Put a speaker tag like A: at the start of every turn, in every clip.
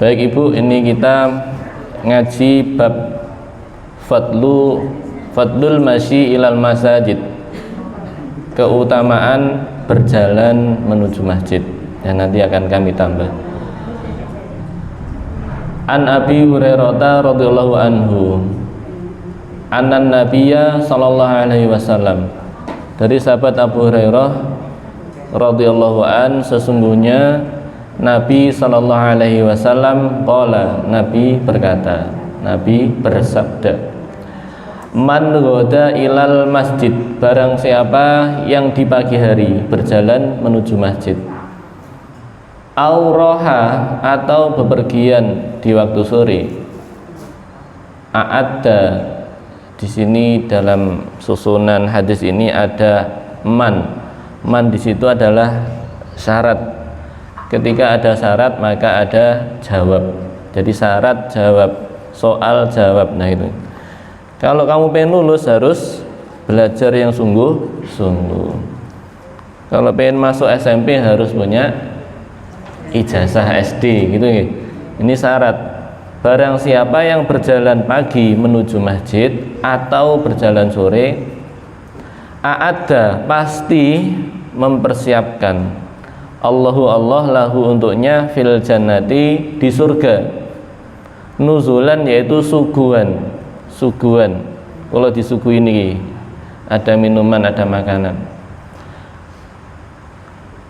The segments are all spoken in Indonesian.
A: Baik Ibu, ini kita ngaji bab fadlul masyi ilal masajid, keutamaan berjalan menuju masjid, yang nanti akan kami tambah. An Abi Hurairah radhiyallahu anhu annan nabiyya sallallahu alaihi wasallam, dari sahabat Abu Hurairah radhiyallahu an, sesungguhnya Nabi sallallahu alaihi wasallam qala, Nabi berkata, Nabi bersabda, man ghoda ilal masjid, barang siapa yang di pagi hari berjalan menuju masjid, auroha, atau bepergian di waktu sore, a'adda, di sini dalam susunan hadis ini ada man di situ adalah syarat. Ketika ada syarat maka ada jawab. Jadi syarat jawab, soal jawab. Nah itu. Kalau kamu pengen lulus harus belajar yang sungguh-sungguh. Kalau pengen masuk SMP harus punya ijazah SD gitu ya. Ini syarat. Barang siapa yang berjalan pagi menuju masjid atau berjalan sore, a'adda, pasti mempersiapkan, Allah lahu, untuknya, fil jannati, di surga, nuzulan, yaitu suguhan. Kalau disuguhi ini ada minuman, ada makanan.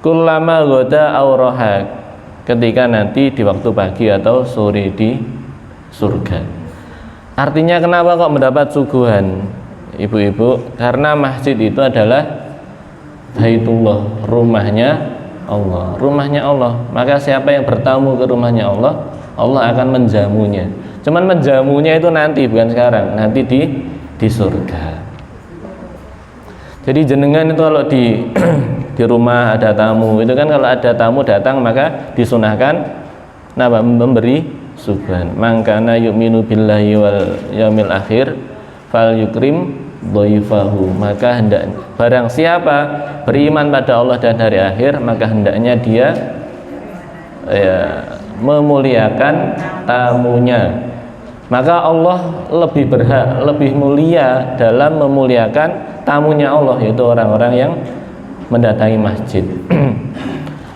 A: Kullama ghoda auroha, ketika nanti di waktu pagi atau sore di surga. Artinya kenapa kok mendapat suguhan, ibu-ibu? Karena masjid itu adalah Baitullah, rumahnya Allah. Maka siapa yang bertamu ke rumahnya Allah, Allah akan menjamunya. Cuman menjamunya itu nanti, bukan sekarang, nanti di surga. Jadi jenengan itu kalau di rumah ada tamu, itu kan kalau ada tamu datang maka disunahkan memberi suguhan. Mangkana yu'minu billahi wal yaumil akhir fal yukrim dhaifahu, maka hendaknya barang siapa beriman pada Allah dan hari akhir, maka hendaknya dia memuliakan tamunya. Maka Allah lebih berhak, lebih mulia dalam memuliakan tamunya Allah, yaitu orang-orang yang mendatangi masjid.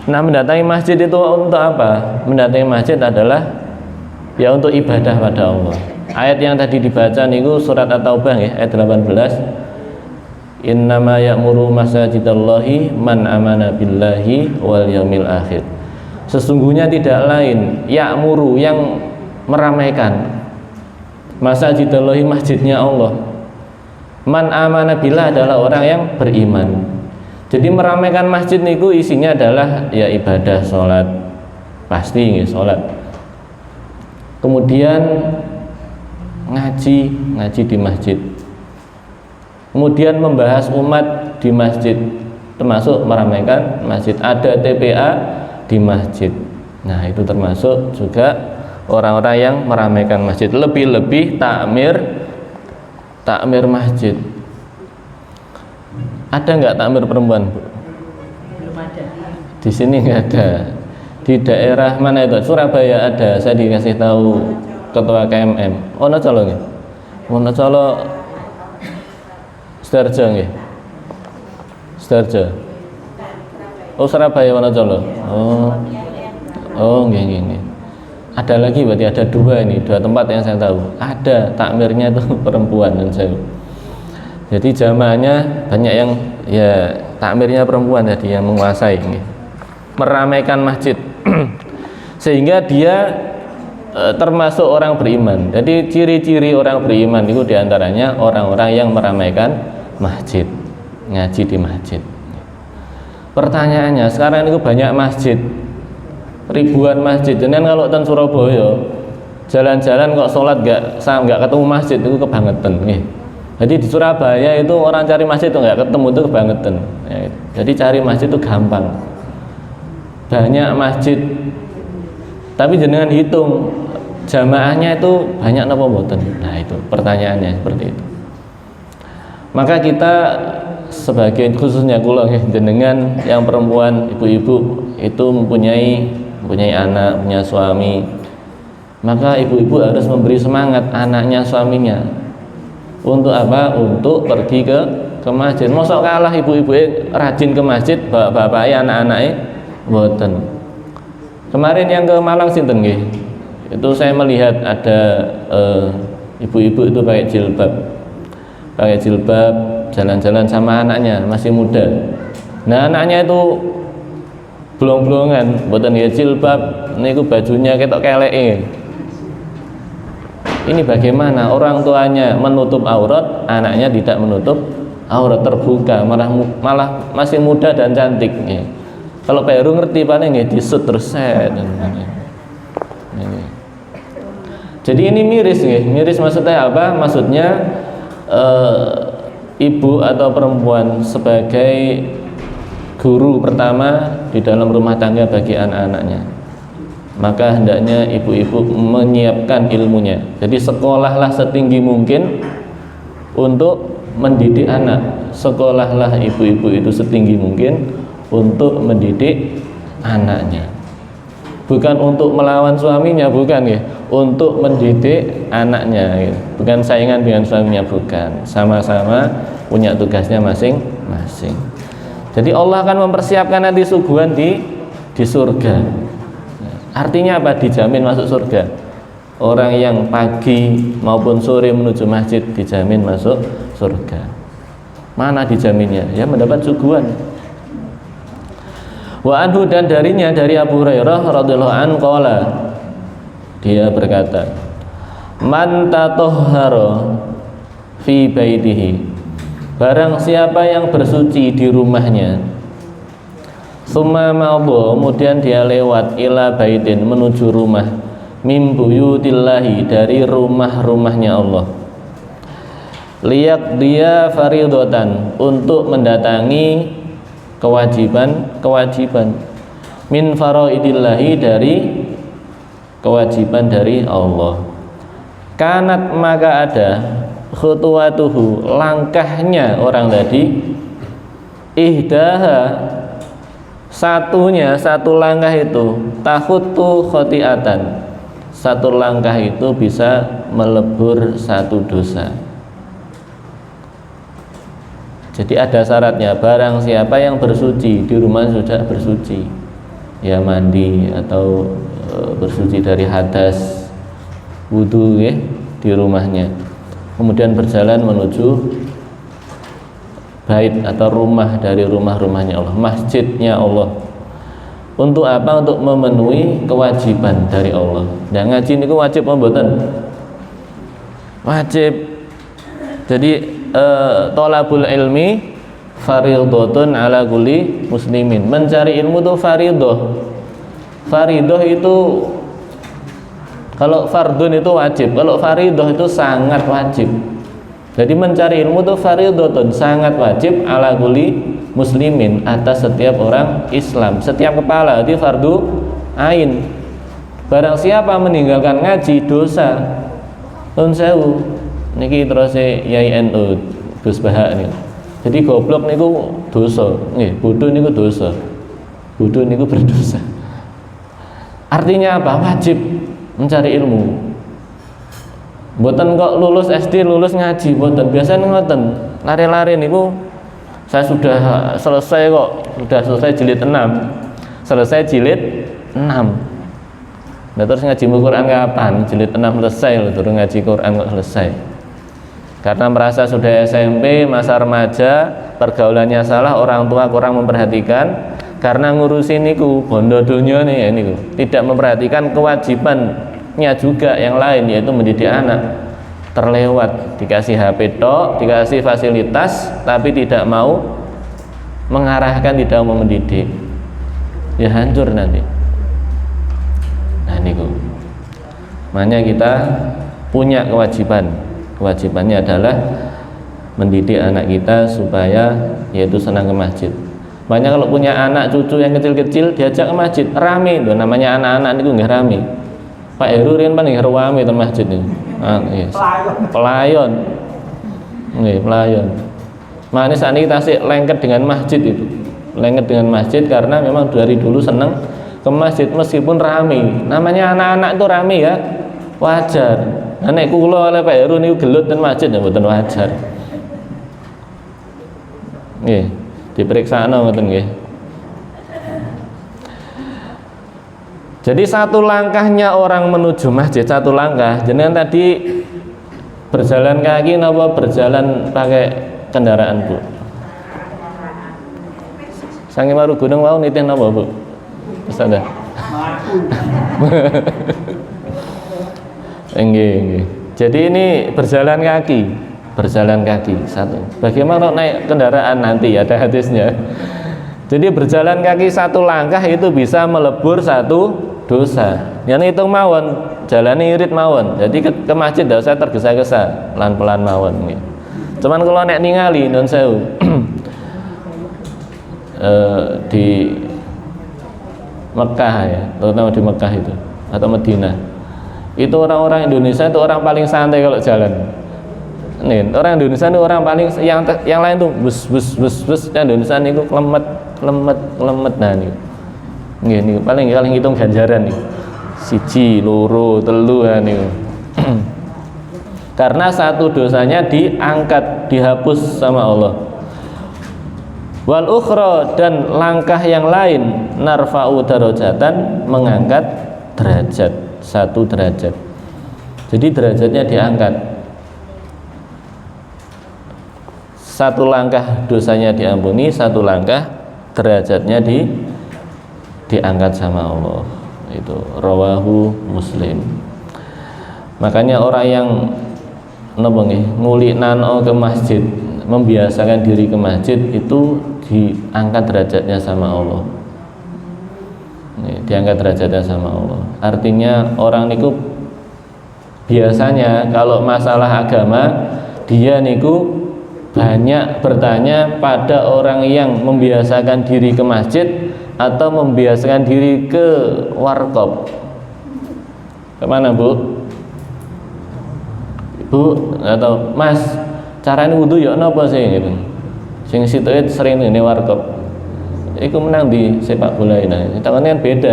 A: Nah, mendatangi masjid itu untuk apa? Mendatangi masjid adalah ya untuk ibadah pada Allah. Ayat yang tadi dibaca niku surat At-Taubah ya, ayat 18. Innama ya'muru masajidallahi man amana billahi wal yaumil akhir. Sesungguhnya tidak lain ya'muru, yang meramaikan, masajidallahi, masjidnya Allah. Man amana billah adalah orang yang beriman. Jadi meramaikan masjid niku isinya adalah ya ibadah, sholat, pasti ya, sholat. Kemudian ngaji di masjid, kemudian membahas umat di masjid, termasuk meramaikan masjid. Ada TPA di masjid, nah itu termasuk juga orang-orang yang meramaikan masjid. Lebih-lebih takmir masjid. Ada nggak takmir perempuan, Bu?
B: Belum ada.
A: Di sini nggak ada. Di daerah mana itu? Surabaya ada. Saya dikasih tahu ketua KMM. Wonocolo nggih. Wonocolo Sidoarjo nggih. Sidoarjo. Oh, Surabaya Wonocolo. Oh, nggih. Ada lagi, berarti ada dua tempat yang saya tahu. Ada takmirnya itu perempuan dan saya. Jadi jamaahnya banyak yang ya takmirnya perempuan tadi yang menguasai nggih. Meramaikan masjid. Sehingga dia termasuk orang beriman. Jadi ciri-ciri orang beriman itu diantaranya orang-orang yang meramaikan masjid, ngaji di masjid. Pertanyaannya, sekarang itu banyak masjid, ribuan masjid. Jadi kalau di Surabaya jalan-jalan kok sholat nggak ketemu masjid, itu kebangetan. Jadi di Surabaya itu orang cari masjid itu nggak ketemu, itu kebangetan. Jadi cari masjid itu gampang. Banyak masjid, tapi jenengan hitung jamaahnya itu banyak napa mboten? Nah itu pertanyaannya seperti itu. Maka kita sebagai, khususnya kula jenengan yang perempuan, ibu-ibu itu mempunyai anak, punya suami, Maka ibu-ibu harus memberi semangat anaknya, suaminya. Untuk apa? Untuk pergi ke masjid. Mosok kalah ibu-ibu rajin ke masjid, bapak-bapaknya, anak-anaknya mboten. Kemarin yang ke Malang sinten nggih? Itu saya melihat ada ibu-ibu itu pakai jilbab jalan-jalan sama anaknya, masih muda. Nah, anaknya itu blong-blongan, mboten nggih jilbab, niku bajunya ketok keleke. Ini bagaimana orang tuanya menutup aurat, anaknya tidak menutup aurat, terbuka, malah masih muda dan cantik ya. Kalau Pak Heru ngerti paling nggih disut terus set. Jadi ini miris nggih. Miris maksudnya apa? Maksudnya ibu atau perempuan sebagai guru pertama di dalam rumah tangga bagi anak-anaknya. Maka hendaknya ibu-ibu menyiapkan ilmunya. Jadi sekolahlah setinggi mungkin untuk mendidik anak. Sekolahlah ibu-ibu itu setinggi mungkin untuk mendidik anaknya. Bukan untuk melawan suaminya, bukan ya. Untuk mendidik anaknya ya. Bukan saingan dengan suaminya, bukan. Sama-sama punya tugasnya masing-masing. Jadi Allah akan mempersiapkan nanti suguhan di surga. Artinya apa? Dijamin masuk surga. Orang yang pagi maupun sore menuju masjid dijamin masuk surga. Mana dijaminnya? Ya mendapat suguhan. Wa anhu, dan darinya dari Abu Hurairah radhiyallahu anhu qala, dia berkata, man tatahhara fi baitihi, barang siapa yang bersuci di rumahnya, summa ma'adha, kemudian dia lewat ila baitin, menuju rumah, mim buyutillahi, dari rumah-rumahnya Allah, liyak dia faridatan, untuk mendatangi kewajiban min faraidillahi, dari kewajiban dari Allah, kanat, maka ada khutuwatuhu, langkahnya orang tadi, ihdaha, satu langkah itu, takhutu khotiatan, satu langkah itu bisa melebur satu dosa. Jadi ada syaratnya, barang siapa yang bersuci di rumah sudah bersuci, ya mandi atau bersuci dari hadas, wudu ya, di rumahnya, kemudian berjalan menuju bait atau rumah dari rumah-rumahnya Allah, masjidnya Allah. Untuk apa? Untuk memenuhi kewajiban dari Allah. Dan ngaji ini wajib mboten? Wajib. Jadi thalabul ilmi fardhatun ala kulli muslimin. Mencari ilmu itu fardhah. Fardhah itu, kalau fardun itu wajib, kalau fardhah itu sangat wajib. Jadi mencari ilmu itu fardhatun, sangat wajib ala kulli muslimin, atas setiap orang Islam, setiap kepala, itu fardu ain. Barang siapa meninggalkan ngaji, dosa. Nun sewu niki terus Yai NU Gus Bahak nih. Jadi goblok niku dosa, nggih, bodoh niku dosa. Bodoh niku berdosa. Artinya apa? Wajib mencari ilmu. Mboten kok lulus SD lulus ngaji, mboten. Biasanya ngoten, lari-lari niku saya sudah selesai kok, sudah selesai jilid 6. Selesai jilid 6. Nah, terus ngaji Quran kapan? Jilid 6 selesai loh, terus ngaji Quran kok selesai. Karena merasa sudah SMP, masa remaja, pergaulannya salah, orang tua kurang memperhatikan, karena ngurusin niku bondo donya nih ya niku, tidak memperhatikan kewajibannya juga yang lain, yaitu mendidik anak. Terlewat, dikasih HP tok, dikasih fasilitas, tapi tidak mau mengarahkan, tidak mau mendidik, ya hancur nanti. Nah niku, makanya kita punya kewajiban. Kewajibannya adalah mendidik anak kita supaya yaitu senang ke masjid. Banyak kalau punya anak cucu yang kecil-kecil diajak ke masjid, rame itu namanya anak-anak niku nggih rame. Pak Heru riyen paling rame teng masjid niku. Yes. Pelayon. Nggih, pelayon. Makanya saat ini tasik lengket dengan masjid itu. Lengket dengan masjid karena memang dari dulu senang ke masjid meskipun rame. Namanya anak-anak itu rame ya. wajar. Nah, nek kula oleh Pak Heru niku gelut ten masjid ya mboten wajar. Nggih, diperiksakno ngoten nggih. Jadi satu langkahnya orang menuju masjid, satu langkah. Jenengan tadi berjalan kaki napa berjalan pakai kendaraan, Bu? Sange maru gunung mau nitih napa, Bu? Ustazah. Nggih. Jadi ini berjalan kaki satu. Bagaimana naik kendaraan nanti ada hadisnya. Jadi berjalan kaki satu langkah itu bisa melebur satu dosa. Yang hitung mawon, jalani irit mawon. Jadi ke masjid tidak usah tergesa-gesa, pelan-pelan mawon. Cuman kalau nek ningali nun sewu di Mekah ya, terutama di Mekah itu atau Madinah. Itu orang-orang Indonesia itu orang paling santai kalau jalan. Nih, orang Indonesia itu orang paling yang lain tuh bus, yang Indonesia itu klemet nah nih. Nggih paling hitung ganjaran nih. 1, 2, 3 nih. Karena satu dosanya diangkat, dihapus sama Allah. Wal ukhra, dan langkah yang lain narfa'u darajatan, mengangkat derajat, 1 derajat. Jadi derajatnya diangkat. 1 langkah dosanya diampuni, 1 langkah derajatnya diangkat sama Allah. Itu rawahu Muslim. Makanya orang yang nguliknano ke masjid, membiasakan diri ke masjid, itu diangkat derajatnya sama Allah. Diangkat derajatnya sama Allah. Artinya orang niku biasanya kalau masalah agama dia niku banyak bertanya pada orang yang membiasakan diri ke masjid atau membiasakan diri ke warkop. Kemana, Bu? Bu atau Mas, caranya wudu ya napa sih gitu. Sing situ sering ini warkop. Iku menang di sepak bola ini. Takone kan beda.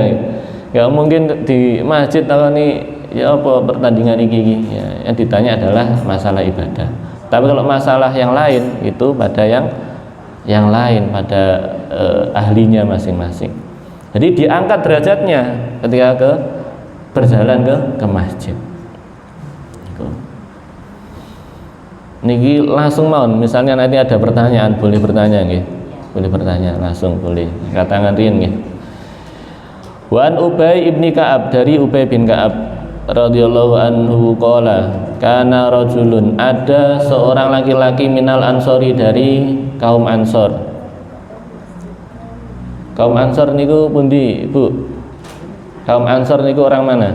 A: Ya mungkin di masjid takoni ya apa pertandingan iki ya, yang ditanya adalah masalah ibadah. Tapi kalau masalah yang lain itu pada yang lain, pada ahlinya masing-masing. Jadi diangkat derajatnya ketika berjalan ke masjid. Niki langsung mohon, misalnya nanti ada pertanyaan, boleh bertanya nggih. Boleh bertanya langsung, boleh. Katangan riyen nggih. Wan Ubay ibni Ka'ab, dari Ubay bin Ka'ab radhiyallahu anhu qala, kana rajulun, ada seorang laki-laki minal ansori, dari kaum Ansor. Kaum Ansor niku pundi, Bu? Kaum Ansor niku orang mana?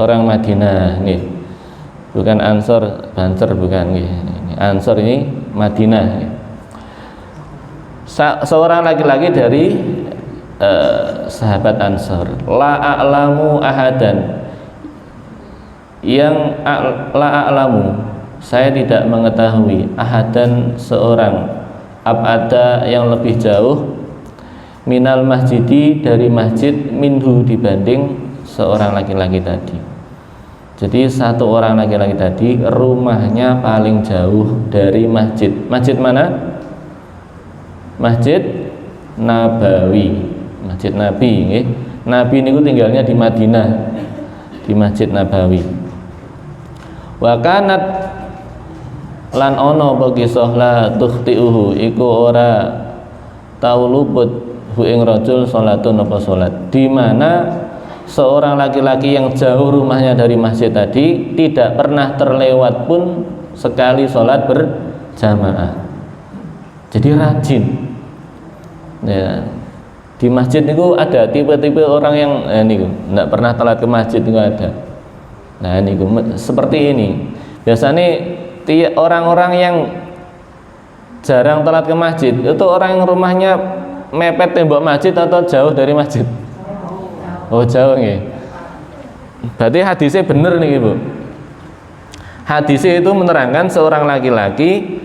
A: Orang Madinah nih. Bukan Ansor Banser, bukan nih. Ansor ini Madinah. Seorang laki-laki dari sahabat Ansor. La a'lamu ahadan, yang la a'lamu, saya tidak mengetahui, ahadan, seorang, abada, yang lebih jauh, minal masjidi, dari masjid, minhu, dibanding seorang laki-laki tadi. Jadi satu orang laki-laki tadi rumahnya paling jauh dari masjid. Masjid mana? Masjid Nabawi, Masjid Nabi nggih. Nabi niku tinggalnya di Madinah, di Masjid Nabawi. Wa kanat, lan ono apa kisah la tukhtiuhu, iku ora tau luput hu ing rajul salatun apa salat, di mana seorang laki-laki yang jauh rumahnya dari masjid tadi tidak pernah terlewat pun sekali sholat berjamaah. Jadi rajin ya. Di masjid itu ada tipe-tipe orang yang tidak pernah telat ke masjid, itu ada. Nah ini seperti ini. Biasanya orang-orang yang jarang telat ke masjid itu orang yang rumahnya mepet tembok masjid atau jauh dari masjid. Oh jauh nih. Berarti hadisnya bener nih Bu. Hadisnya itu menerangkan seorang laki-laki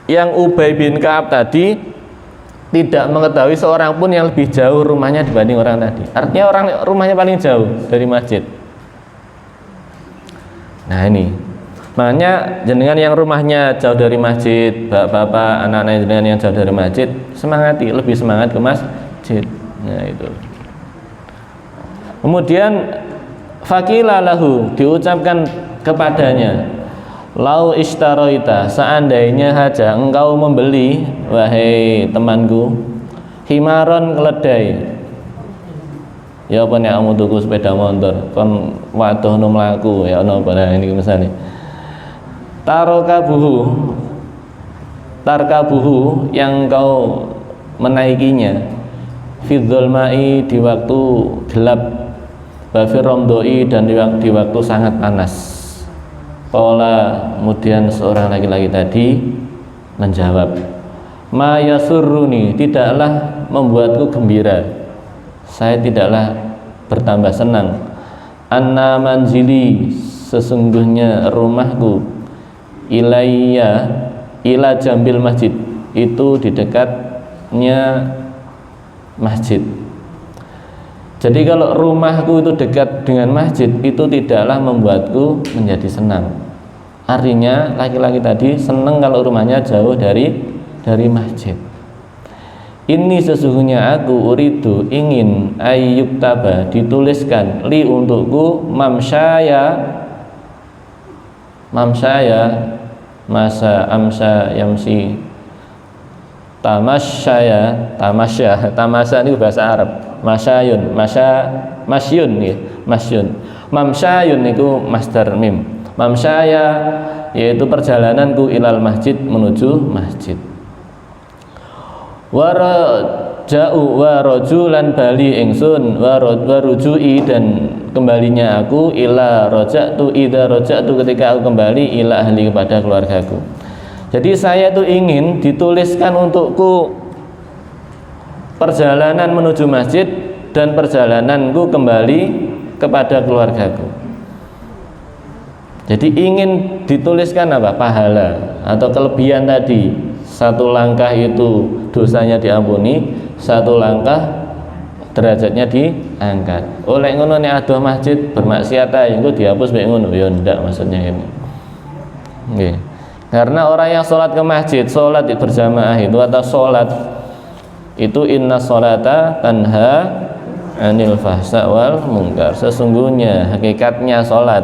A: yang Ubay bin Ka'ab tadi tidak mengetahui seorang pun yang lebih jauh rumahnya dibanding orang tadi. Artinya orang rumahnya paling jauh dari masjid. Nah ini, makanya jenengan yang rumahnya jauh dari masjid, bapak-bapak, anak-anak jenengan yang jauh dari masjid, semangati, lebih semangat ke masjid. Nah itu. Kemudian faqila lahu, diucapkan kepadanya, lau ishtaroita, seandainya saja engkau membeli, wahai temanku, himaron keledai. Ya apa nek kamu tuku sepeda motor kon waduh no mlaku ya ono apa ini misalnya. Tarkabuhu yang kau menaikinya fi dzulmai di waktu gelap, wa fi ramdoi dan di waktu sangat panas. Qala, kemudian seorang laki-laki tadi menjawab, ma yasurruni, tidaklah membuatku gembira, saya tidaklah bertambah senang, anna manzili, sesungguhnya rumahku, ilayya, ila jambil masjid, itu di dekatnya masjid. Jadi kalau rumahku itu dekat dengan masjid, itu tidaklah membuatku menjadi senang. Artinya laki-laki tadi senang kalau rumahnya jauh dari masjid. Ini sesungguhnya aku uridu, ingin ayyub taba, dituliskan li untukku mamsyaya masa amsa yamsi tamasya ini bahasa Arab, masyun ya, mamsyayun itu masdar mim, mamsyaya yaitu perjalananku ilal masjid, menuju masjid. Warajulan bali ingsun, warujui, dan kembalinya aku, ila roja'tu, idza roja'tu, ketika aku kembali, ila ahli, kepada keluargaku. Jadi saya itu ingin dituliskan untukku perjalanan menuju masjid dan perjalananku kembali kepada keluargaku. Jadi ingin dituliskan apa? Pahala atau kelebihan tadi. Satu langkah itu dosanya diampuni, satu langkah derajatnya diangkat. Oleh ngono nek adoh masjid bermaksiat ae engko dihapus mek ngono ya ndak, maksudnya ini. Nggih. Karena orang yang sholat ke masjid, sholat berjamaah itu atau sholat itu, inna sholata tanha anil fahsya wal munkar. Sesungguhnya hakikatnya sholat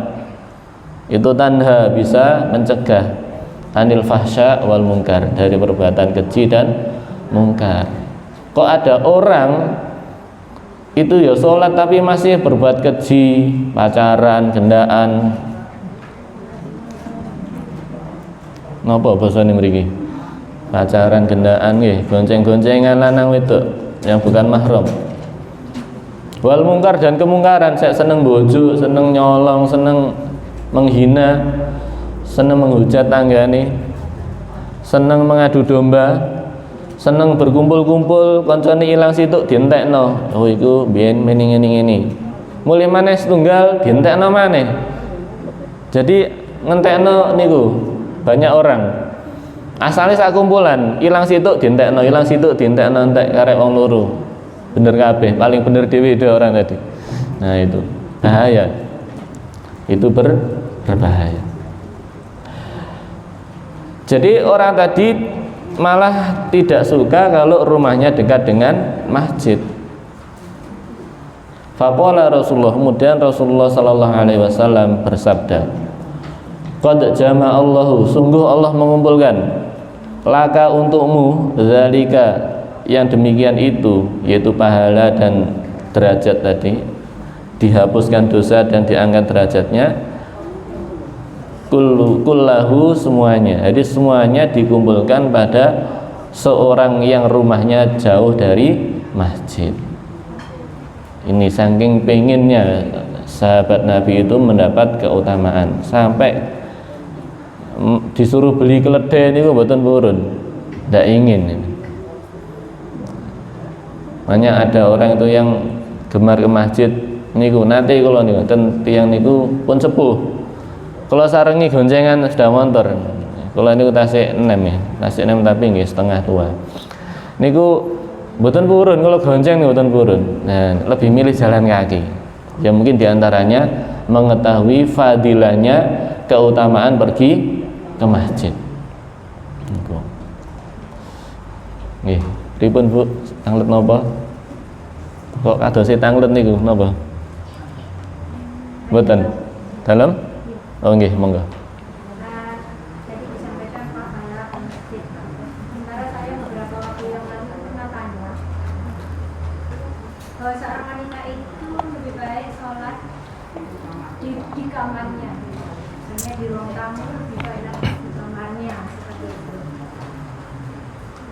A: itu tanha, bisa mencegah anil fahsya wal munkar, dari perbuatan keji dan munkar. Kok ada orang itu ya sholat tapi masih berbuat keji, pacaran, gendaan. Napa basane mriki? Pacaran, gendaan nggih, gonceng-goncengan lanang wedok yang bukan mahram. Wal munkar, dan kemungkaran, saya seneng bojo, seneng nyolong, seneng menghina, seneng menghujat tanggane, seneng mengadu domba, seneng berkumpul-kumpul, koncone ilang situk dientekno. Oh iku biyen ngene-ngene. Mulih maneh setunggal dientekno maneh. Jadi ngentekno niku banyak orang. Asale sak kumpulan, ilang situk dientekno, ilang situk dientekno, entek karek wong loro. Bener kabeh, paling bener dhewe orang tadi. Nah itu bahaya. Itu berbahaya. Jadi orang tadi malah tidak suka kalau rumahnya dekat dengan masjid. Faqala Rasulullah, kemudian Rasulullah sallallahu alaihi wasallam bersabda, qad jama'allahu, sungguh Allah mengumpulkan, laka untukmu, zalika, yang demikian itu, yaitu pahala dan derajat tadi, dihapuskan dosa dan diangkat derajatnya, kullahu, semuanya. Jadi semuanya dikumpulkan pada seorang yang rumahnya jauh dari masjid. Ini saking pengennya sahabat Nabi itu mendapat keutamaan, sampai disuruh beli keledai ini mboten purun, tidak ingin. Makanya ada orang itu yang gemar ke masjid niku, nanti kalau niku tiang niku pun sepuh, kalau sarengi goncengan sudah motor, kalau niku tasik 6 ya, tasik 6 tapi nggih setengah tua. Niku Mboten purun, kalau gonceng mboten purun. Nah, lebih milih jalan kaki. Ya mungkin diantaranya mengetahui fadilahnya keutamaan pergi ke masjid. Niku. Nggih, pripun Bu? Tanglet napa? Kok kadose tanglet niku napa? Mboten. Dalam? Oh nggih, monggo.
B: Bahwa seorang wanita itu lebih baik sholat di kamarnya, misalnya di ruang tamu lebih baik di kamarnya, seperti itu.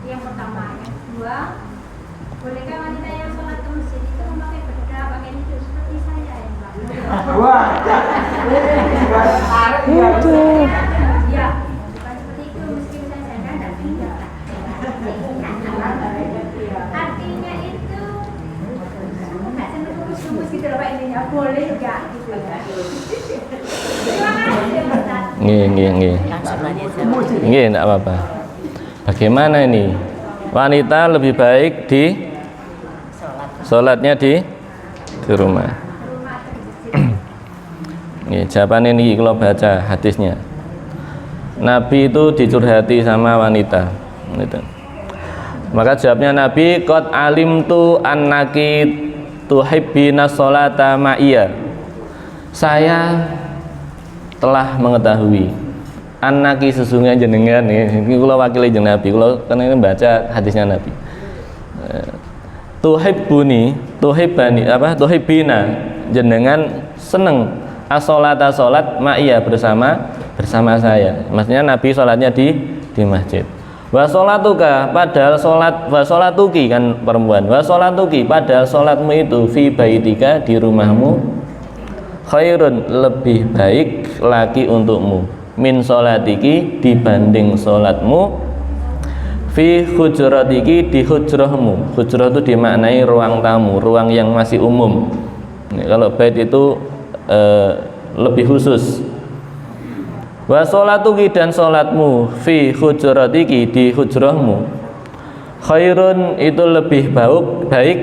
B: Yang pertama. Yang kedua, bolehkah wanita yang sholat ke masjid itu memakai bedak, pakai hijab seperti saya ya Mbak?
C: Wah,
B: ya, bukan seperti itu, meskipun saya kan tidak tidak. Artinya itu nggak sampai kurus-kurus gitu loh Pak, intinya boleh nggak gitu ya. Terima kasih Ustaz.
A: Nggih. Nggih, enggak apa-apa. Bagaimana ini? Wanita lebih baik di sholatnya di rumah. Nggih, jawaban ini kalau baca hadisnya. Nabi itu dicurhati sama wanita. Gitu. Maka jawabnya Nabi, qad alimtu annaki tuhibbina sholata ma'iyya. Saya telah mengetahui annaki sesungguhnya jenengan ini kula wakili jeneng Nabi, kula kan baca hadisnya Nabi. Tuhibbina jenengan seneng as-sholata sholat ma'iyya bersama saya. Maksudnya Nabi sholatnya di masjid. Wa sholatuka padahal sholat, wa sholatuki kan perempuan, wa sholatuki padahal sholatmu itu fi baitika di rumahmu khairun lebih baik lagi untukmu min sholatiki dibanding sholatmu fi hujratiki di hujrahmu. Hujrah itu dimaknai ruang tamu, ruang yang masih umum. Kalau bait itu lebih khusus. Wa sholatuki dan sholatmu fi hujratiki di hujrahmu khairun itu lebih baik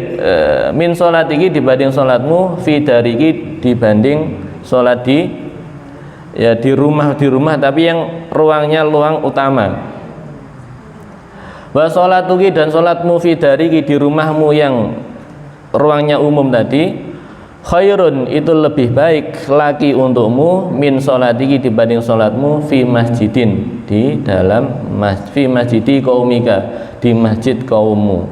A: min sholatiki dibanding sholatmu fi dariki dibanding sholat di rumah tapi yang ruangnya ruang utama. Wa sholatuki dan sholatmu fi dariki di rumahmu yang ruangnya umum tadi khairun itu lebih baik lagi untukmu min sholatiki dibanding sholatmu fi masjidin di dalam fi masjidi qaumika di masjid kaummu.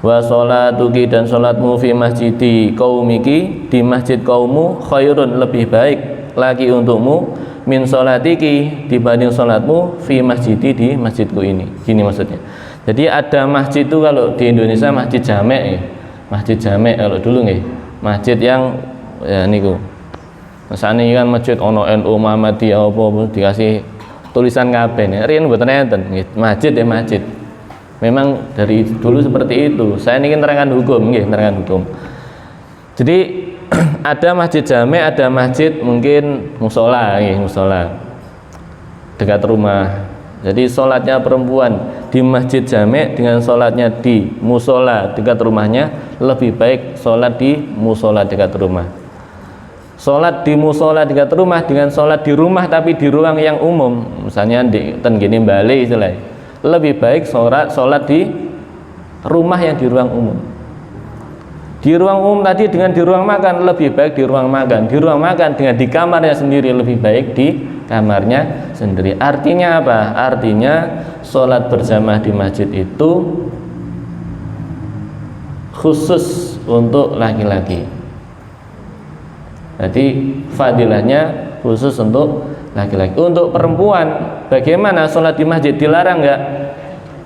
A: Wa sholatuki dan sholatmu fi masjidi qaumiki di masjid kaummu khairun lebih baik lagi untukmu min sholatiki dibanding sholatmu fi masjidi di masjidku ini. Gini maksudnya. Jadi ada masjid itu kalau di Indonesia masjid jamek, masjid jamek kalau dulu nggih. Masjid yang ya niku. Masane kan masjid ono NU Muhammadiyah apa dikasih tulisan kabeh. Riyen mboten enten nggih. Masjid ya masjid. Memang dari dulu seperti itu. Saya ini nerangkan hukum nggih, nerangkan hukum. Jadi ada masjid jamek, ada masjid mungkin musola nggih, musola dekat rumah. Jadi sholatnya perempuan di masjid jamek dengan sholatnya di musola dekat rumahnya lebih baik sholat di musola dekat rumah. Sholat di musola dekat rumah dengan sholat di rumah tapi di ruang yang umum, misalnya di tenggini Bali istilahnya, lebih baik sholat di rumah yang di ruang umum. Di ruang umum tadi dengan di ruang makan lebih baik di ruang makan. Di ruang makan dengan di kamarnya sendiri lebih baik di kamarnya sendiri. Artinya apa? Artinya sholat berjamaah di masjid itu khusus untuk laki-laki. Jadi fadilahnya khusus untuk laki-laki. Untuk perempuan bagaimana sholat di masjid? Dilarang enggak?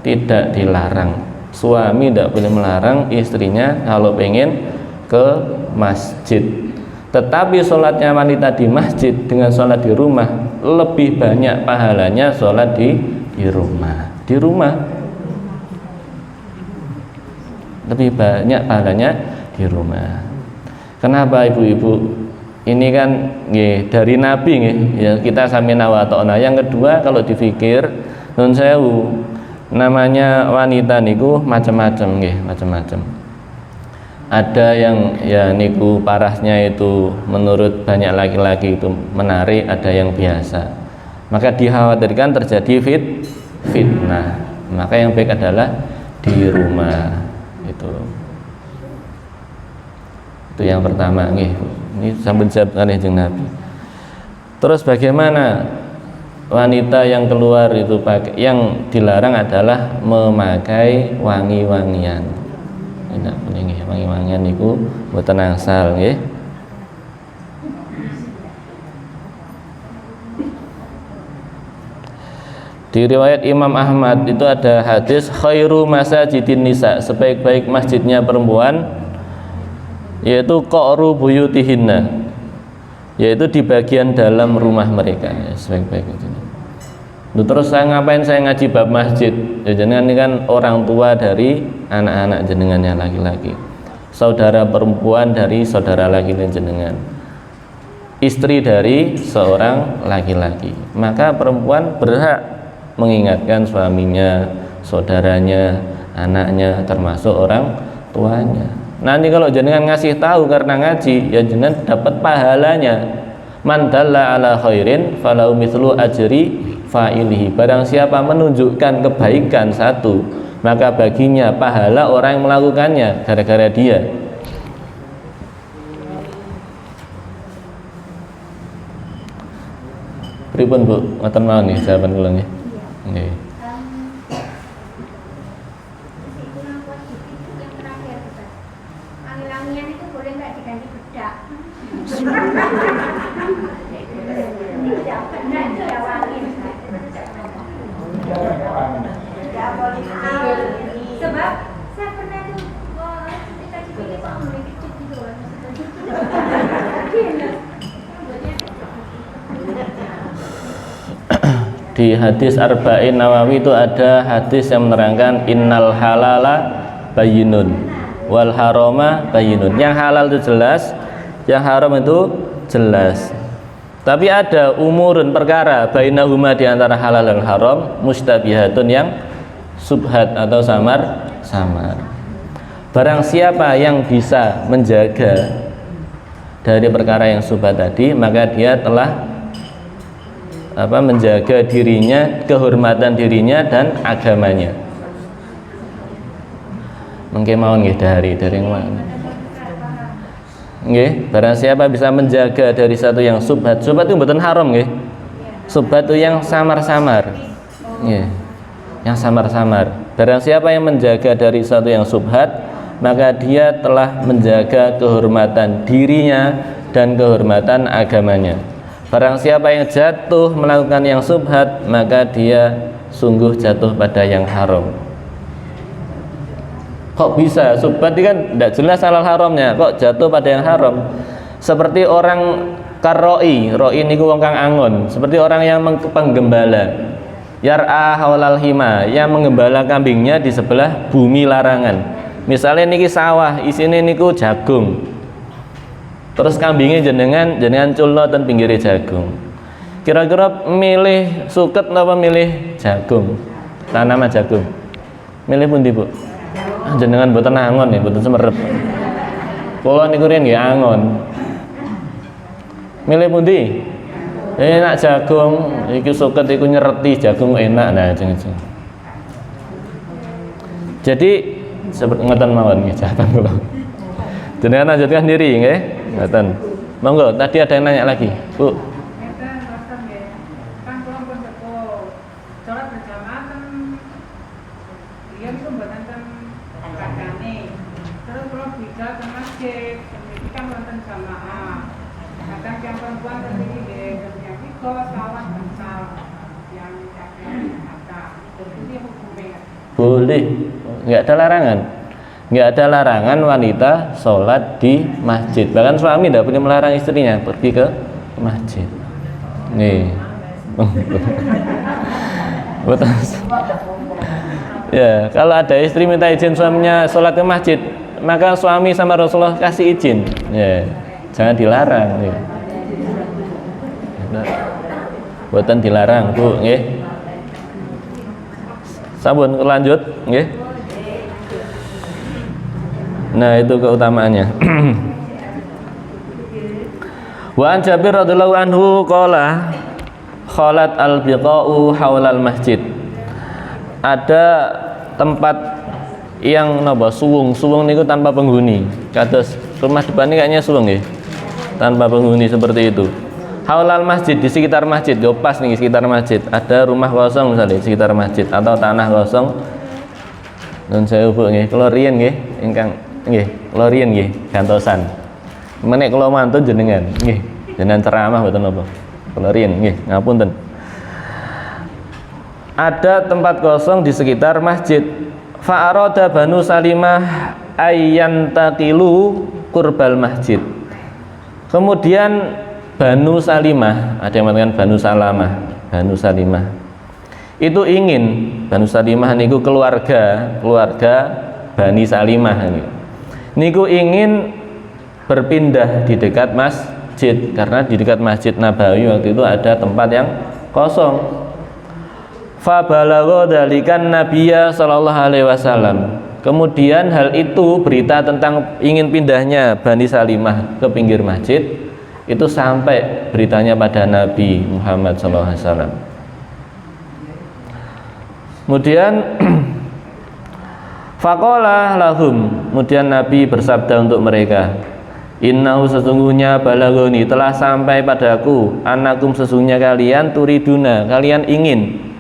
A: Tidak dilarang. Suami tidak boleh melarang istrinya kalau pengen ke masjid. Tetapi sholatnya wanita di masjid dengan sholat di rumah lebih banyak pahalanya sholat di rumah. Di rumah lebih banyak pahalanya di rumah. Kenapa ibu-ibu? Ini kan dari Nabi ya kita sami nawatona. Yang kedua kalau dipikir nun sewu, namanya wanita niku macam-macam nggih, macam-macam. Ada yang ya niku parasnya itu menurut banyak laki-laki itu menarik, ada yang biasa. Maka dikhawatirkan terjadi fitnah. Maka yang baik adalah di rumah itu. Itu yang pertama nggih. Ini sampun jawab kalih Kanjeng Nabi. Terus bagaimana wanita yang keluar itu pakai, yang dilarang adalah memakai wangi-wangian. Tidak boleh nggih, wangi-wangian niku mboten angsal nggih. Di riwayat Imam Ahmad itu ada hadis khairu masajidin nisa, sebaik-baik masjidnya perempuan yaitu qa'ru buyutihinna, yaitu di bagian dalam rumah mereka, ya, sebaik-baik itu. Terus saya ngapain saya ngaji bab masjid? Ya, jenengan ini kan orang tua dari anak-anak jenengannya laki-laki, saudara perempuan dari saudara laki-laki jenengan, istri dari seorang laki-laki. Maka perempuan berhak mengingatkan suaminya, saudaranya, anaknya, termasuk orang tuanya. Nanti kalau jenengan ngasih tahu karena ngaji, ya jenengan dapat pahalanya. Man dalla ala khairin falau mithlu ajri fa'ilihi. Barang siapa menunjukkan kebaikan satu, maka baginya pahala orang yang melakukannya gara-gara dia. Pripun Bu? Ngoten mawon nggih jawaban kula nggih. Nggih.
B: Wangi-wangian itu boleh nggak diganti bedak? Bedak itu ya wangi. Sebab saya pernah tuh ketika di kok mulai kecil gitu loh.
A: Di hadis Arba'in Nawawi itu ada hadis yang menerangkan innal halala bayyinun wal harama bayyinun. Yang halal itu jelas, yang haram itu jelas. Tapi ada umurun perkara bainahuma, di antara halal dan haram, mustabihatun, yang subhat atau samar-samar. Barang siapa yang bisa menjaga dari perkara yang subhat tadi, maka dia telah menjaga dirinya, kehormatan dirinya dan agamanya. Mungkin mau nggih dari mana? Nggih, barang siapa bisa menjaga dari satu yang subhat. Subhat itu mboten haram nggih. Subhat itu yang samar-samar. Nggih. Yang samar-samar. Barang siapa yang menjaga dari satu yang subhat, maka dia telah menjaga kehormatan dirinya dan kehormatan agamanya. Barang siapa yang jatuh melakukan yang subhat, maka dia sungguh jatuh pada yang haram. Kok bisa? Subhat ini kan tidak jelas halal haramnya, kok jatuh pada yang haram? Seperti orang karroi, roi niku wong kang angon, seperti orang yang penggembala. Yar'a haulal hima, yang menggembala kambingnya di sebelah bumi larangan. Misalnya niki sawah, isine niku jagung. Terus kambingnya jenengan culno ten pinggir jagung. Kira-kira milih suket apa milih jagung? Tanaman jagung. Milih pundi, Bu? Jenengan mboten angon ya, mboten semerep. Kula niku riyen nggih angon. Milih pundi? Enak jagung, iki suket iku nyereti jagung enak. Nah, jeneng. Jadi seperti ngoten mawon nggih jawaban kula. Jenengan lanjutkan diri nggih. Ngoten. Monggo, tadi ada yang nanya lagi, Bu.
C: Kan kula pun teko salat berjamaah kan dia itu mboten ten kadane. Terus kula bisa ke masjid, iki kan wonten jamaah. Kadang yang perempuan ten iki nggih, yang tiga salat bangsal yang kata. Ini hukumnya.
A: Boleh. Enggak ada larangan. Nggak ada larangan wanita sholat di masjid. Bahkan suami tidak boleh melarang istrinya pergi ke masjid. Nih, betul. Ya, kalau ada istri minta izin suaminya sholat ke masjid, maka suami sama Rasulullah kasih izin. Ya, jangan dilarang. Ya. Buatan dilarang, Bu. Nggih. Sampun lanjut, nggih. Nah, itu keutamaannya. Wa an Jabir radhiyallahu anhu qala khalat al-biqa'u haulal masjid. Ada tempat yang napa suwung niku tanpa penghuni. Kados rumah depan ini kayaknya suwung nggih. Tanpa penghuni seperti itu. Haulal masjid, di sekitar masjid, yo pas nih sekitar masjid. Ada rumah kosong misalnya di sekitar masjid atau tanah kosong. Nun sewu nggih, kula riyen nggih ingkang nggih, kula riyen nggih gantosan. Menek kula mantun jenengan nggih. Jenengan ceramah mboten napa. Kula riyen nggih, ngapunten. Ada tempat kosong di sekitar masjid. Fa'arada Banu Salimah ayyantaqilu qurbal masjid. Kemudian Banu Salimah, ada yang mengatakan Banu Salamah, Banu Salimah. Itu ingin Banu Salimah niku keluarga Bani Salimah niku ingin berpindah di dekat masjid karena di dekat Masjid Nabawi waktu itu ada tempat yang kosong. Fa balagha dzalikan Nabiyya sallallahu alaihi wasallam. Kemudian hal itu berita tentang ingin pindahnya Bani Salimah ke pinggir masjid itu sampai beritanya pada Nabi Muhammad sallallahu alaihi wasallam. Kemudian faqala lahum, kemudian Nabi bersabda untuk mereka, innahu sesungguhnya balagoni telah sampai padaku, anakum sesungguhnya kalian turiduna, kalian ingin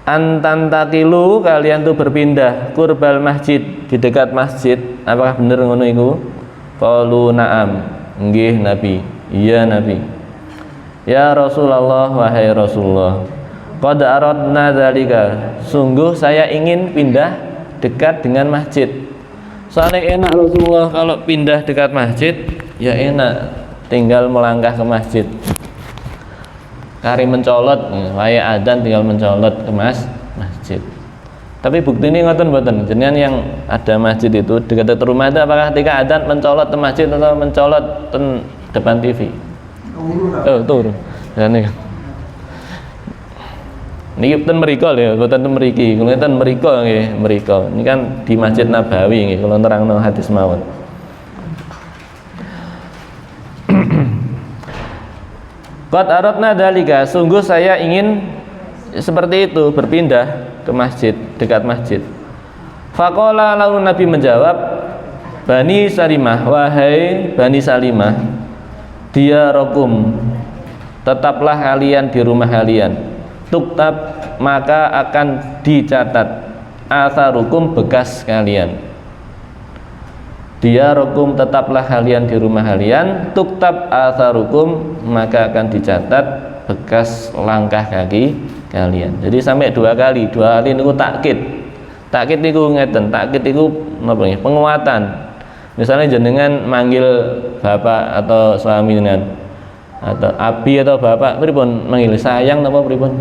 A: antantakilu, kalian tuh berpindah kurbal masjid, di dekat masjid. Apakah benar ngono iku? Qalu na'am, nggih Nabi, iya Nabi. Ya Rasulullah, wahai Rasulullah, qad aradna dzalika, sungguh saya ingin pindah dekat dengan masjid. Soalnya enak Rasulullah kalau pindah dekat masjid, ya enak, tinggal melangkah ke masjid. Kari mencolot, waya adzan tinggal mencolot ke masjid. Tapi bukti ini ngoten mboten, jenengan yang ada masjid itu dekat rumah itu apakah ketika adzan mencolot ke masjid atau mencolot ke depan TV? Oh, turun. Jane. Niki ten mriko lho, boten ten mriki. Kula ten mriko nggih, mriko. Ini kan di Masjid Nabawi nggih, kula nerangno hadis mawon. Qad aradna dzalika, sungguh saya ingin seperti itu, berpindah ke masjid, dekat masjid. Faqala, lalu Nabi menjawab, Bani Salimah, wahai Bani Salimah, diyarakum, tetaplah kalian di rumah kalian. Tuktab, maka akan dicatat atharukum, bekas kalian. Diyarakum, tetaplah kalian di rumah kalian. Tuktab atharukum, maka akan dicatat bekas langkah kaki kalian. Jadi sampai dua kali niku takkid. Takkid niku ngeten, takkid niku napa nggih? Penguatan. Misalnya jenengan manggil bapak atau suami jenengan atau abi atau bapak, pripun manggil sayang napa pripun?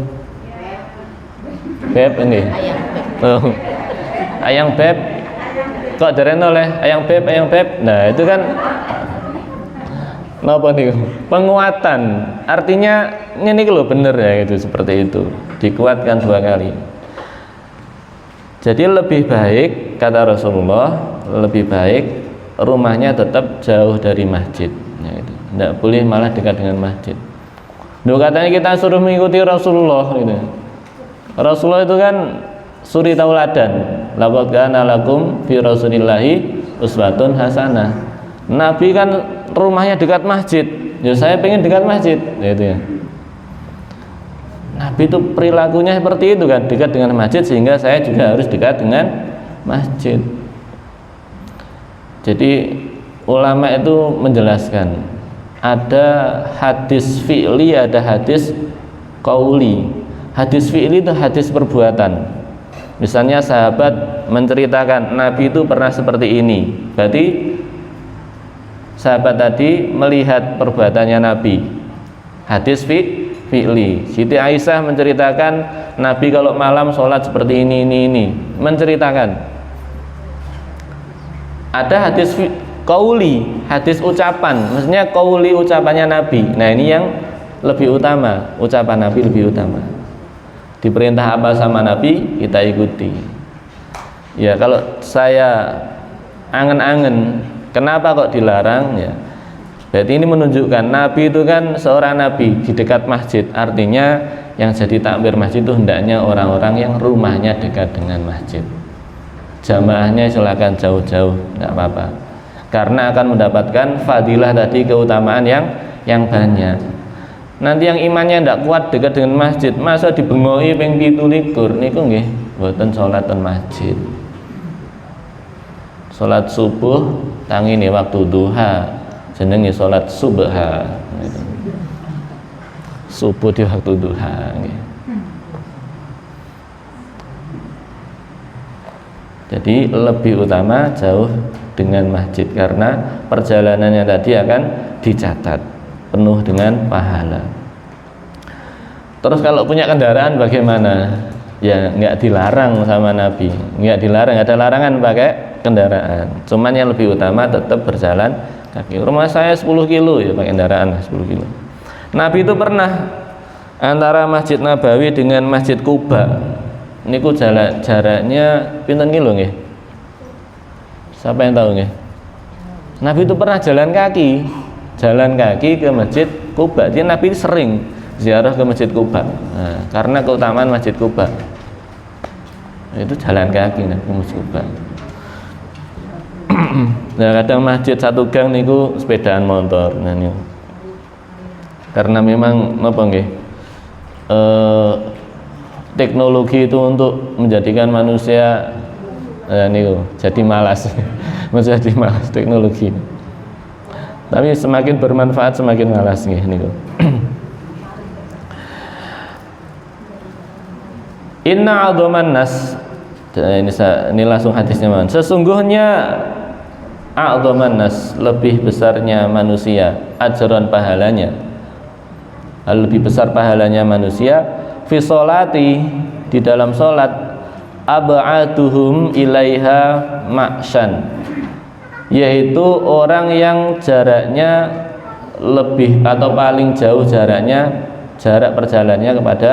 A: Beb nggih. Oh. Ayang beb. Kok dereng oleh ayang beb. Nah, itu kan napa niku? Penguatan. Artinya ini lho bener ya gitu, seperti itu. Dikuatkan dua kali. Jadi lebih baik kata Rasulullah, lebih baik rumahnya tetap jauh dari masjid. Ya, itu. Tidak boleh malah dekat dengan masjid. Duh, katanya kita suruh mengikuti Rasulullah gitu. Rasulullah itu kan suri tauladan. Laqad kana lakum fi Rasulillahi uswatun hasanah. Nabi kan rumahnya dekat masjid. Ya saya pengen dekat masjid, gitu ya. Nabi itu perilakunya seperti itu kan, dekat dengan masjid, sehingga saya juga harus dekat dengan masjid. Jadi ulama itu menjelaskan ada hadis fi'li, ada hadis qauli. Hadis fi'li itu hadis perbuatan. Misalnya sahabat menceritakan Nabi itu pernah seperti ini, berarti sahabat tadi melihat perbuatannya Nabi. Hadis fi'li. Siti Aisyah menceritakan Nabi kalau malam sholat seperti ini, menceritakan. Ada hadis qauli, hadis ucapan, maksudnya qauli ucapannya Nabi. Nah, ini yang lebih utama, ucapan Nabi lebih utama. Diperintah apa sama Nabi, kita ikuti. Ya, kalau saya angen-angen, kenapa kok dilarang ya? Berarti ini menunjukkan Nabi itu kan seorang Nabi di dekat masjid. Artinya yang jadi takmir masjid itu hendaknya orang-orang yang rumahnya dekat dengan masjid. Jamaahnya silakan jauh-jauh, enggak apa-apa. Karena akan mendapatkan fadilah tadi, keutamaan yang banyak. Nanti yang imannya tidak kuat dekat dengan masjid, masa dibengoi ping 17 niku nggih mboten salat ten masjid. Salat subuh tangi nih waktu duha, jenenge salat subha gitu. Subuh di waktu duha nggih. Jadi lebih utama jauh dengan masjid karena perjalanannya tadi akan dicatat penuh dengan pahala. Terus kalau punya kendaraan bagaimana? Ya nggak dilarang sama Nabi, nggak dilarang, nggak ada larangan pakai kendaraan. Cuman yang lebih utama tetap berjalan kaki. Rumah saya 10 kilo ya pakai kendaraan 10 kilo. Nabi itu pernah antara Masjid Nabawi dengan Masjid Kuba. Niku jaraknya pinten kilo nggih? Siapa yang tahu nggih? Nabi itu pernah jalan kaki ke Masjid Kuba. Dia Nabi sering ziarah ke Masjid Kuba. Nah, karena keutamaan Masjid Kuba. Itu jalan kaki Nabi ke Masjid Kuba. Nah, kadang masjid satu gang niku sepedaan motor. Nah, niku. Karena memang napa nggih? Teknologi itu untuk menjadikan manusia niku jadi malas. Menjadi malas teknologi. Tapi semakin bermanfaat semakin malas nggih niku. Inna 'adhaman nas. Ini langsung hadisnya man. Sesungguhnya a'dhaman nas, lebih besarnya manusia, ajran pahalanya. Lebih besar pahalanya manusia fi sholati, di dalam salat, ab'aduhum ilaiha ma'syan, yaitu orang yang jaraknya lebih atau paling jauh jarak perjalanannya kepada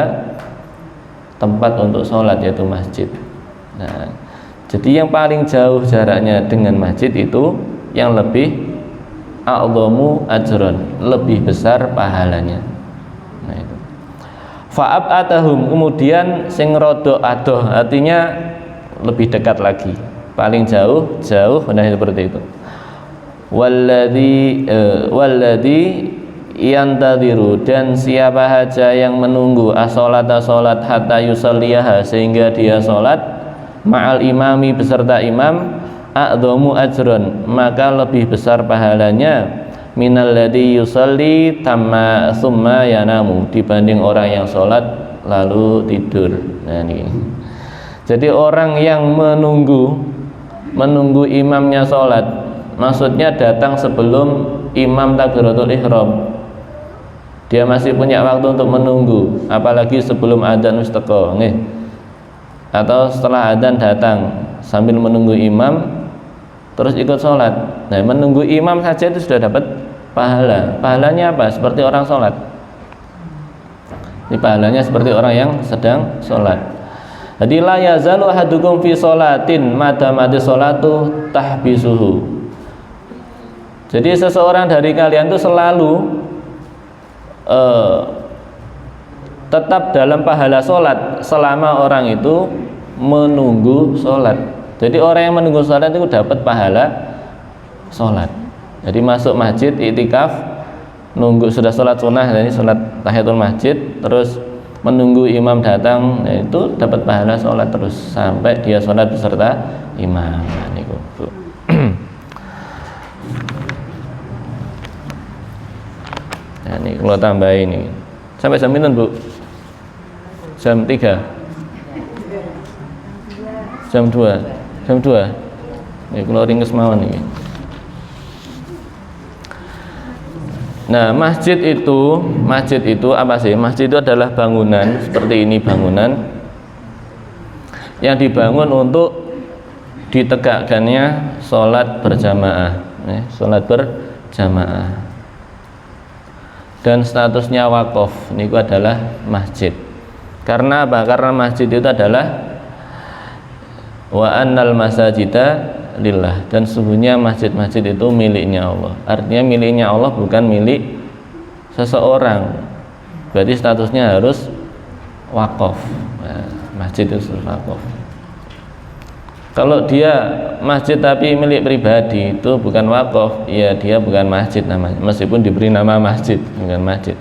A: tempat untuk sholat, yaitu masjid. Nah, jadi yang paling jauh jaraknya dengan masjid itu yang lebih a'dhamu ajron, lebih besar pahalanya. Nah itu. Fa'ab'atahum, kemudian sing rada adoh, artinya lebih dekat lagi, paling jauh, nah seperti itu. Walladzi yantadiru, dan siapa saja yang menunggu as-sholata sholat hatta yusalliyaha, sehingga dia sholat ma'al imami, beserta imam, a'dhamu ajron, maka lebih besar pahalanya minal ladzi yusalli tamma summa yanamu, dibanding orang yang sholat lalu tidur. Nah ini. Jadi orang yang menunggu imamnya sholat, maksudnya datang sebelum imam takbiratul ihram, dia masih punya waktu untuk menunggu, apalagi sebelum adzan wis teka nggih, atau setelah adzan datang sambil menunggu imam terus ikut sholat. Nah, menunggu imam saja itu sudah dapat pahala. Pahalanya apa? Seperti orang sholat. Ini pahalanya seperti orang yang sedang sholat. Jadi la yazalu ahadukum fi sholatin madamati sholatu tahbisuhu. Jadi seseorang dari kalian itu selalu tetap dalam pahala sholat selama orang itu menunggu sholat. Jadi orang yang menunggu sholat itu dapat pahala sholat. Jadi masuk masjid iktikaf, nunggu sudah sholat sunnah, jadi sholat tahiyatul masjid, terus menunggu imam datang, nah itu dapat pahala sholat terus sampai dia sholat beserta imam. Nah, niku. Nah, ini kalau tambah ini sampai jam pinten, Bu? Jam 3, jam 2. Ini kalau ringkes mawon ini. Nah, masjid itu apa sih? Masjid itu adalah bangunan seperti ini, bangunan yang dibangun untuk ditegakkannya sholat berjamaah, sholat berjamaah. Dan statusnya wakaf, ini adalah masjid. Karena apa? Karena masjid itu adalah wa annal masajida lillah, dan sesungguhnya masjid-masjid itu miliknya Allah. Artinya miliknya Allah, bukan milik seseorang. Berarti statusnya harus wakaf. Nah, masjid itu wakaf. Kalau dia masjid tapi milik pribadi, itu bukan wakaf, ya dia bukan masjid namanya, meskipun diberi nama masjid, bukan masjid.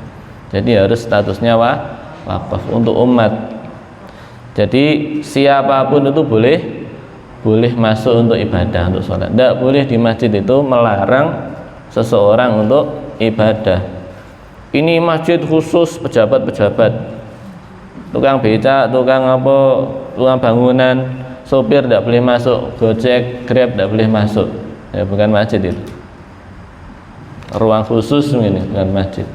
A: Jadi harus statusnya wakaf untuk umat. Jadi siapapun itu boleh masuk untuk ibadah, untuk sholat. Tidak boleh di masjid itu melarang seseorang untuk ibadah. Ini masjid khusus pejabat-pejabat, tukang becak, tukang bangunan, sopir tidak boleh masuk, Gojek, Grab tidak boleh masuk. Ya bukan masjid itu. Ruang khusus ini bukan masjid.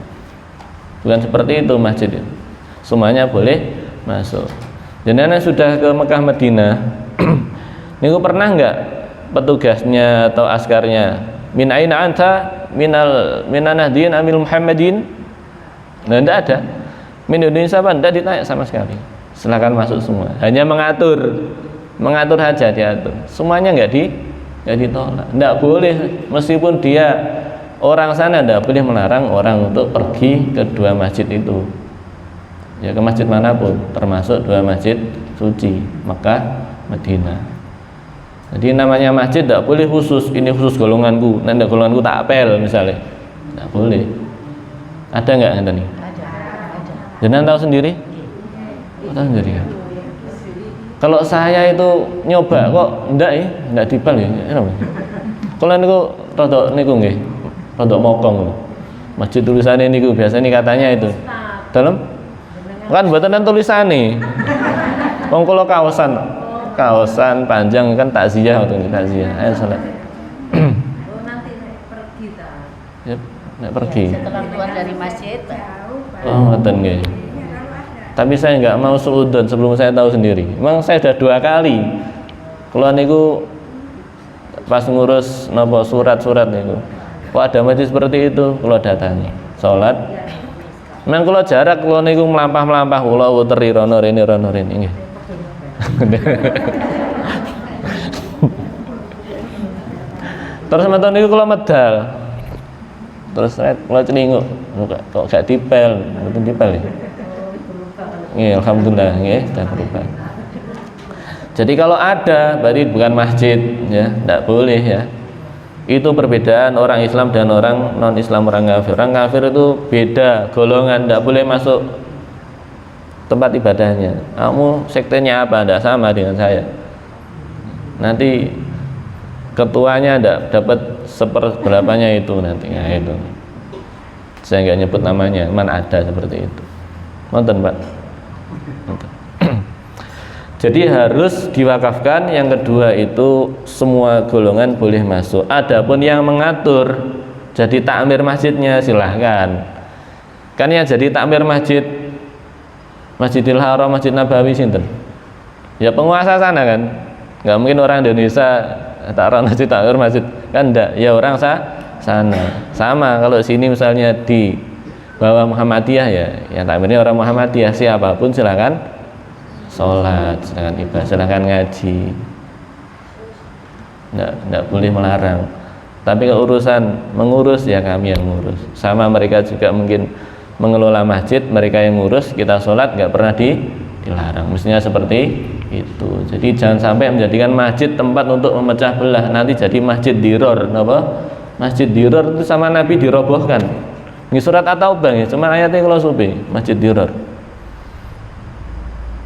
A: Bukan seperti itu masjid itu. Semuanya boleh masuk. Jenengan sudah ke Mekah Madinah, niku pernah enggak petugasnya atau askarnya min aina anta minanahdin amil Muhammadin? Nah, enggak ada. Min Indonesia apa? Enggak ditanya sama sekali. Silakan masuk semua. Hanya mengatur saja, diatur. Semuanya enggak ditolak. Enggak boleh, meskipun dia orang sana, enggak boleh melarang orang untuk pergi ke dua masjid itu. Ya ke masjid manapun, termasuk dua masjid suci, Mekah, Madinah. Jadi namanya masjid tidak boleh khusus, ini khusus golonganku, nanti golonganku tak apel misalnya, tidak boleh. Ada nggak anda nih? Ada. Jangan tahu sendiri? Tahu sendiri ya. Kalau saya itu nyoba kok enggak dipel ya. Kalau niku rodok niku nggih, rodok mokong. Masjid tulisannya niku biasanya katanya itu dalam kan buatan tulisannya. Wong kula kaosan panjang kan takziah waktu ini takziah. Ayo salat.
B: Nanti pergi ta.
A: Ya, nek pergi.
D: Setelah keluar dari masjid.
A: Oh, ngoten nggih. Tapi saya nggak mau suudon sebelum saya tahu sendiri. Memang saya sudah 2 kali. Kalau niku pas ngurus napa surat-surat niku. Kok ada masjid seperti itu? Kalau datangi salat. Memang kalau jarak kalau niku melampah kula wuteri rono rene nggih. Terus metu niku kula medal. Terus kula celinguk, kok gak dipel, mboten dipel ya. Nggih, alhamdulillah nggih, sudah berubah. Jadi kalau ada berarti bukan masjid ya, tidak boleh ya. Itu perbedaan orang Islam dan orang non-Islam, orang kafir. Orang kafir itu beda golongan, tidak boleh masuk tempat ibadahnya. Kamu sektenya apa? Tidak sama dengan saya. Nanti ketuanya tidak dapat seperberapanya itu nanti. Nah, itu. Saya nggak nyebut namanya, mana ada seperti itu. Nonton Pak. Nonton. Jadi harus diwakafkan. Yang kedua itu semua golongan boleh masuk. Adapun yang mengatur jadi takmir masjidnya silahkan. Kan yang jadi takmir masjid Masjidil Haram, Masjid Nabawi sinten? Ya penguasa sana kan. Nggak mungkin orang Indonesia takmir masjid kan enggak. Ya orang sana. Sama kalau sini misalnya di bawah Muhammadiyah ya, yang takmirnya orang Muhammadiyah, siapapun silahkan sholat, silakan ibadah, silakan ngaji. Nggak boleh melarang. Tapi kalau urusan mengurus ya kami yang ngurus. Sama mereka juga mungkin mengelola masjid, mereka yang ngurus, kita sholat nggak pernah dilarang. Mestinya seperti itu. Jadi jangan sampai menjadikan masjid tempat untuk memecah belah. Nanti jadi masjid diror, apa? Masjid diror itu sama Nabi dirobohkan. Ini surat At-Taubah ya, cuma ayatnya kalau supi, masjid diror.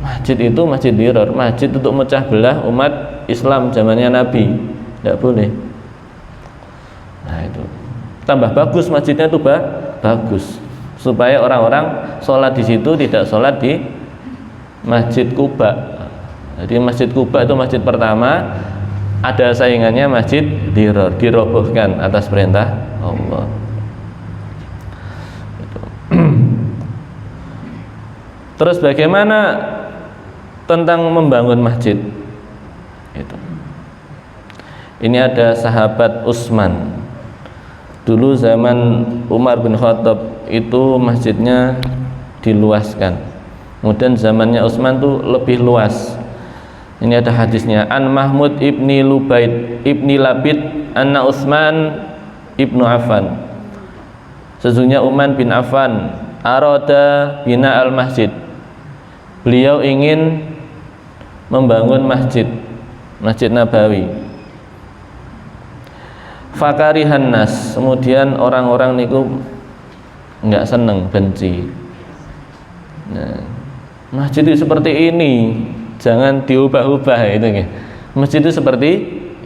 A: Masjid itu masjid diror, masjid untuk memecah belah umat Islam zamannya Nabi, tidak boleh. Nah itu tambah bagus masjidnya itu bagus, supaya orang-orang sholat di situ tidak sholat di Masjid Kuba. Jadi Masjid Kuba itu masjid pertama, ada saingannya Masjid Diror, dirobohkan atas perintah Allah. Terus bagaimana tentang membangun masjid itu? Ini ada sahabat Utsman. Dulu zaman Umar bin Khattab itu masjidnya diluaskan. Kemudian zamannya Utsman tuh lebih luas. Ini ada hadisnya, an Mahmud ibni Lubaid ibni Labid anna Utsman ibnu Affan, sesungguhnya Utsman bin Affan arada bina al masjid, beliau ingin membangun masjid Nabawi. Fakarihan nas, kemudian orang-orang niku enggak seneng, benci. Nah, masjid itu seperti ini, jangan diubah-ubah itu. Masjid itu seperti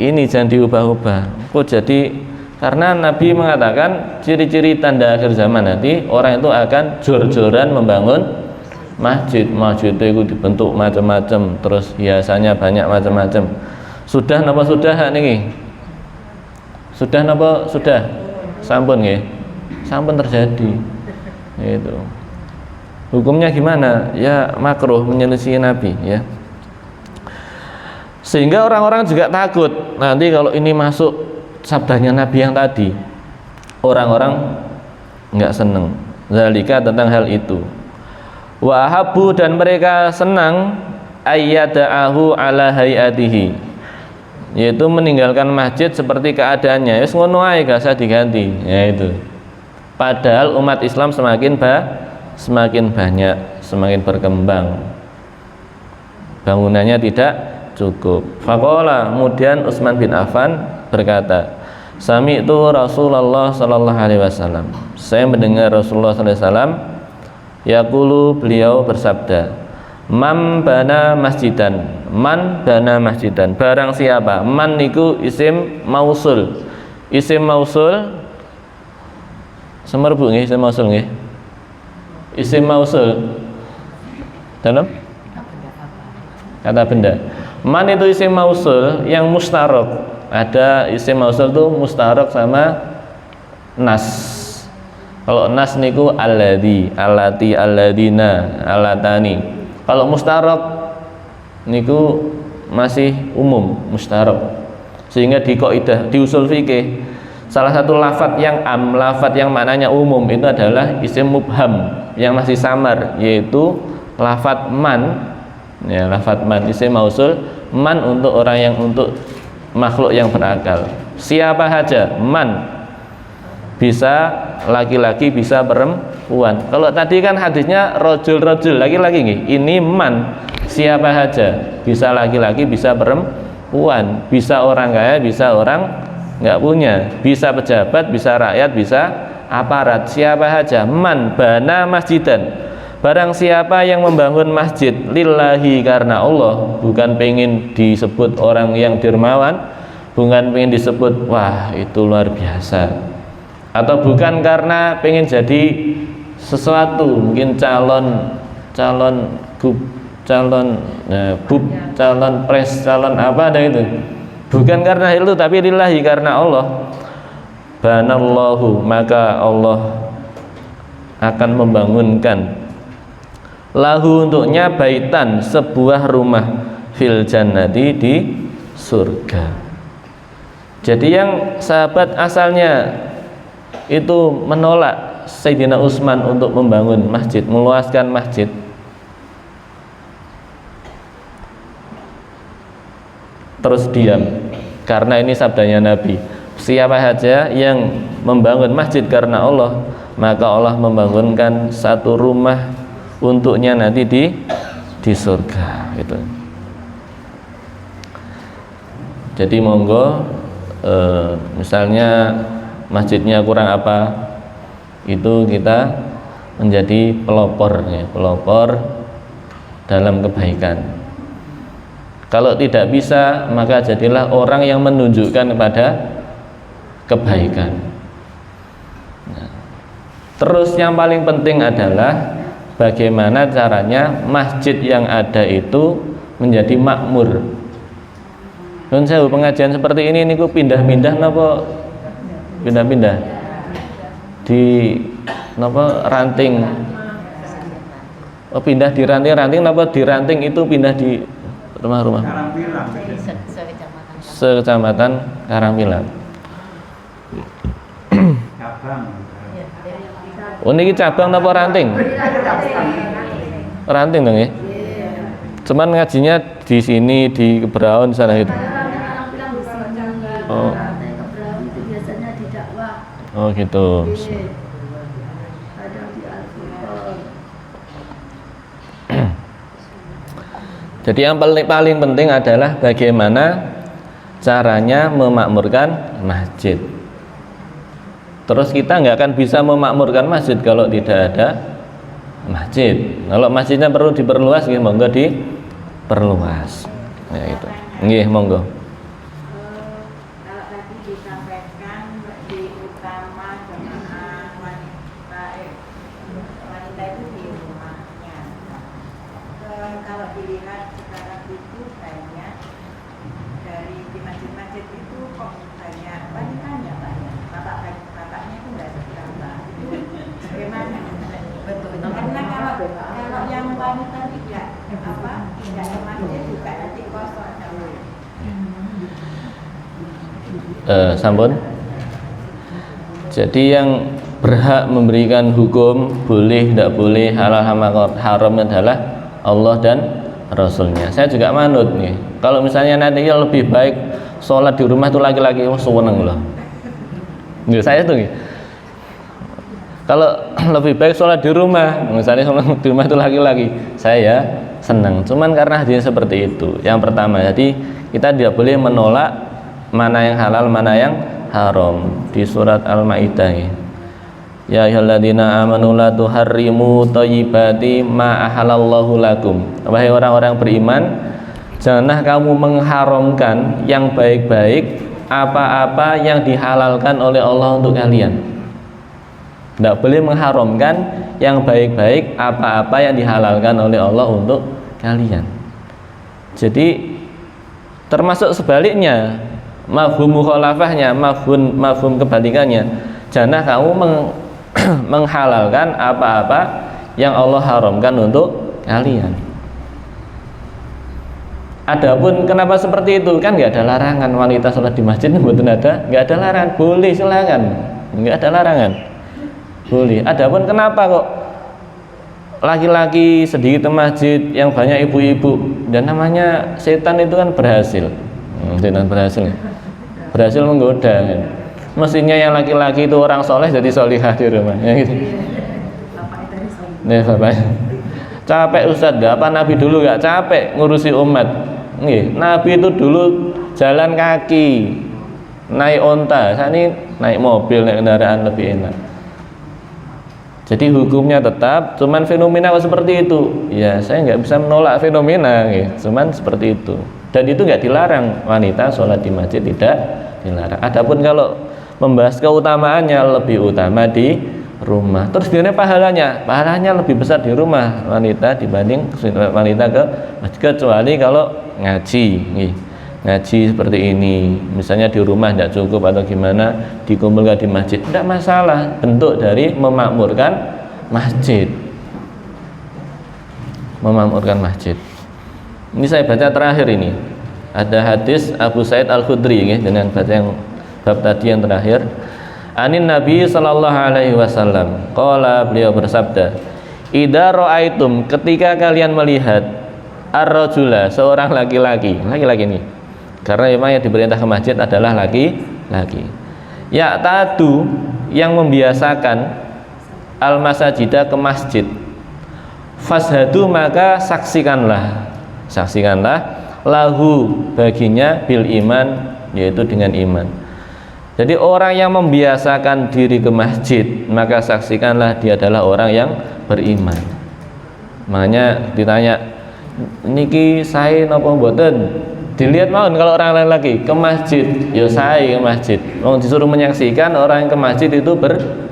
A: ini, jangan diubah-ubah. Kok jadi, karena Nabi mengatakan ciri-ciri tanda akhir zaman nanti orang itu akan jor-joran membangun masjid. Masjid itu dibentuk macam-macam, terus hiasannya banyak macam-macam. Sudah napa sudah niki? Sudah napa sudah? Sampun nggih. Sampun terjadi. Itu. Hukumnya gimana? Ya makruh, menyelisih Nabi ya. Sehingga orang-orang juga takut nanti kalau ini masuk sabdanya Nabi yang tadi, orang-orang enggak senang. Zalika tentang hal itu. Wa habu, dan mereka senang ayyada'ahu ala hayatihi, yaitu meninggalkan masjid seperti keadaannya. Wis ngono ae gak usah diganti. Ya itu. Padahal umat Islam semakin banyak, semakin berkembang, bangunannya tidak cukup. Faqala, kemudian Utsman bin Affan berkata, sami'tu Rasulullah sallallahu alaihi wasallam, saya mendengar Rasulullah sallallahu alaihi wasallam yaqulu, beliau bersabda, man bana masjidan, barang siapa, man niku isim mausul. Isim mausul semerbu nggih, isim mausul nggih. Isim mausul dalam kata benda. Man itu isim mausul yang mustarok. Ada isim mausul itu mustarok sama nas. Kalau nas niku alladzi, allati, alladina, allatani. Kalau mustarok niku masih umum, mustarok. Sehingga di kaidah, di usul fikih, salah satu lafadz yang lafadz yang maknanya umum itu adalah isim mubham yang masih samar, yaitu lafadz man. Ya, lafadz man, isim mausul man untuk orang yang, untuk makhluk yang berakal. Siapa saja, man, bisa laki-laki, bisa perempuan. Kalau tadi kan hadisnya rojul, laki-laki nih. Ini man, siapa saja, bisa laki-laki, bisa perempuan, bisa orang kaya, bisa orang nggak punya, bisa pejabat, bisa rakyat, bisa aparat, siapa saja. Man bana masjidan, barang siapa yang membangun masjid lillahi, karena Allah, bukan pengen disebut orang yang dermawan, bukan pengen disebut wah itu luar biasa, atau bukan karena pengen jadi sesuatu, mungkin calon pres, calon apa ada itu, bukan karena itu, tapi lillahi, karena Allah. Banallahu, maka Allah akan membangunkan lahu, untuknya, baitan, sebuah rumah, fil jannati, di surga. Jadi yang sahabat asalnya itu menolak Sayyidina Utsman untuk membangun masjid, meluaskan masjid, terus diam, karena ini sabdanya Nabi, siapa saja yang membangun masjid karena Allah, maka Allah membangunkan satu rumah untuknya nanti di surga gitu. Jadi monggo misalnya masjidnya kurang apa, itu kita menjadi pelopor ya, pelopor dalam kebaikan. Kalau tidak bisa, maka jadilah orang yang menunjukkan kepada kebaikan. Nah, terus yang paling penting adalah bagaimana caranya masjid yang ada itu menjadi makmur. Nun sewu, pengajian seperti ini niku pindah-pindah napa? Pindah-pindah di napa ranting? Oh, pindah di ranting-ranting napa di ranting itu pindah di rumah-rumah? Sekecamatan Karangpilang.
C: Cabang.
A: Oh niki cabang napa ranting? Ranting dong ya. Cuman ngajinya di sini di Kebraun sana itu.
B: Orang bilang di sini.
A: Oh.
B: Katanya Kebraun itu biasanya di dakwah.
A: Oh gitu.
B: Kadang di Al-Furqan.
A: Jadi yang paling penting adalah bagaimana caranya memakmurkan masjid. Terus kita nggak akan bisa memakmurkan masjid kalau tidak ada masjid. Kalau masjidnya perlu diperluas, ya monggo diperluas. Ya itu. Nggih, monggo.
C: Kalau tadi disampaikan di utama jemaah wanita itu di rumahnya. Kalau dilihat sekarang itu banyak dari di masjid-masjid itu kok banyak wanitanya banyak. Bapaknya itu nggak seberapa. Itu bagaimana? Karena kalau yang wanita tidak ke masjid juga nanti kosong sama.
A: Sampun. Jadi yang berhak memberikan hukum boleh, tidak boleh, halal haram adalah Allah dan Rasulnya. Saya juga manut nih. Kalau misalnya nanti lebih baik sholat di rumah itu laki-laki, seneng loh. Saya tuh nih. Kalau lebih baik sholat di rumah, misalnya sholat di rumah itu laki-laki, saya senang. Cuman karena hadisnya seperti itu. Yang pertama, jadi kita tidak boleh menolak mana yang halal, mana yang haram. Di surat Al-Maidah ya. Ya ayyuhalladzina amanu la tuharrimu thayyibati ma ahalallahu lakum. Wahai orang-orang beriman, janganlah kamu mengharamkan yang baik-baik apa-apa yang dihalalkan oleh Allah untuk kalian. Tidak boleh mengharamkan yang baik-baik apa-apa yang dihalalkan oleh Allah untuk kalian. Jadi termasuk sebaliknya, mafhum mukhalafahnya, mafhum kebalikannya. Jangan kamu menghalalkan apa-apa yang Allah haramkan untuk kalian. Adapun kenapa seperti itu, kan nggak ada larangan wanita sholat di masjid, betul ada, nggak ada larangan, boleh silakan, nggak ada larangan, boleh. Adapun kenapa kok laki-laki sedikit ke masjid yang banyak ibu-ibu, dan namanya setan itu kan berhasil, setan berhasil menggoda. Kan? Mestinya yang laki-laki itu orang soleh jadi solihah di rumah, ya gitu. Nih bapaknya. Capek Ustadz, apa Nabi dulu gak capek ngurusi umat? Nggih, Nabi itu dulu jalan kaki, naik onta, saya ini naik mobil, naik kendaraan lebih enak. Jadi hukumnya tetap, cuman fenomena seperti itu. Ya, saya nggak bisa menolak fenomena, gitu. Cuman seperti itu. Dan itu nggak dilarang, wanita sholat di masjid tidak dilarang. Adapun kalau membahas keutamaannya, lebih utama di rumah. Terus dia pahalanya lebih besar di rumah wanita dibanding wanita ke masjid, kecuali kalau ngaji, ngaji seperti ini, misalnya di rumah tidak cukup atau gimana, dikumpulkan di masjid, tidak masalah, bentuk dari memakmurkan masjid. Memakmurkan masjid. Ini saya baca terakhir ini, ada hadis Abu Sa'id Al-Khudri dengan baca yang bab tadi yang terakhir. Anin Nabi sallallahu alaihi wasallam qala, beliau bersabda, idza ra'aitum, ketika kalian melihat ar-rajula, seorang laki-laki ini karena memang yang diperintah ke masjid adalah laki-laki, ya tadu, yang membiasakan al-masajidah, ke masjid, fashadu, maka saksikanlah lahu, baginya, bil iman, yaitu dengan iman. Jadi orang yang membiasakan diri ke masjid, maka saksikanlah dia adalah orang yang beriman. Makanya ditanya, niki saya napa mboten? Dilihat mawon kalau orang lain lagi ke masjid, ya saya ke masjid. Wong disuruh menyaksikan orang yang ke masjid itu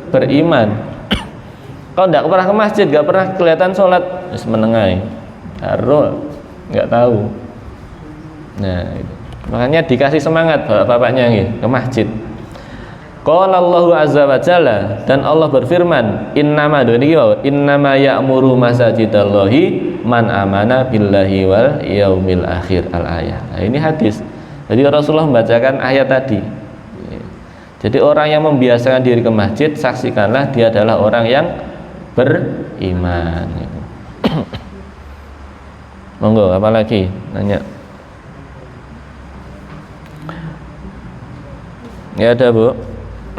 A: beriman. Kalau tidak pernah ke masjid, nggak pernah kelihatan sholat, wis menengai, harus nggak tahu. Nah, itu. Makanya dikasih semangat bapak-bapaknya ke masjid. Qala Allahu azza wa jalla, dan Allah berfirman, innama ya'muru masajidallahi man amana billahi wal yaumil akhir, al-ayah. Nah, ini hadis. Jadi Rasulullah membacakan ayat tadi. Jadi orang yang membiasakan diri ke masjid, saksikanlah dia adalah orang yang beriman. Monggo, apa lagi? Nanya. Ya ada, Bu.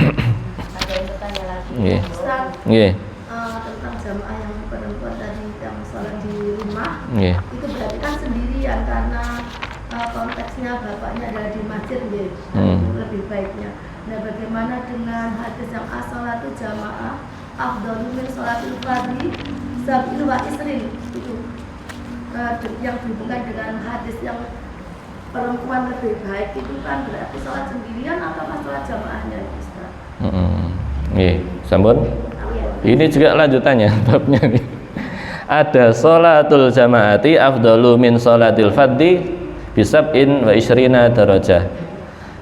D: Ada yang bertanya lagi.
A: Nggih.
D: Ustaz,
A: Nggih.
D: tentang jamaah yang perempuan tadi yang sholat di rumah,
A: Nggih.
D: itu berarti kan sendirian karena konteksnya bapaknya adalah di masjid, nggih.
A: Hmm.
D: Itu lebih baiknya. Nah, bagaimana dengan hadis yang as-sholatu jamaah afdalu min sholatil fardhi sab'in wa isrin, itu yang dihubungkan dengan hadis yang perempuan lebih baik itu kan berarti sholat sendirian atau sholat jamaahnya, Ustaz?
A: Nggih, sampun. Ini juga lanjutannya babnya nih. Ada sholatul jamaati afdalu min sholatil fardhi bisab'in wa isrina darajah.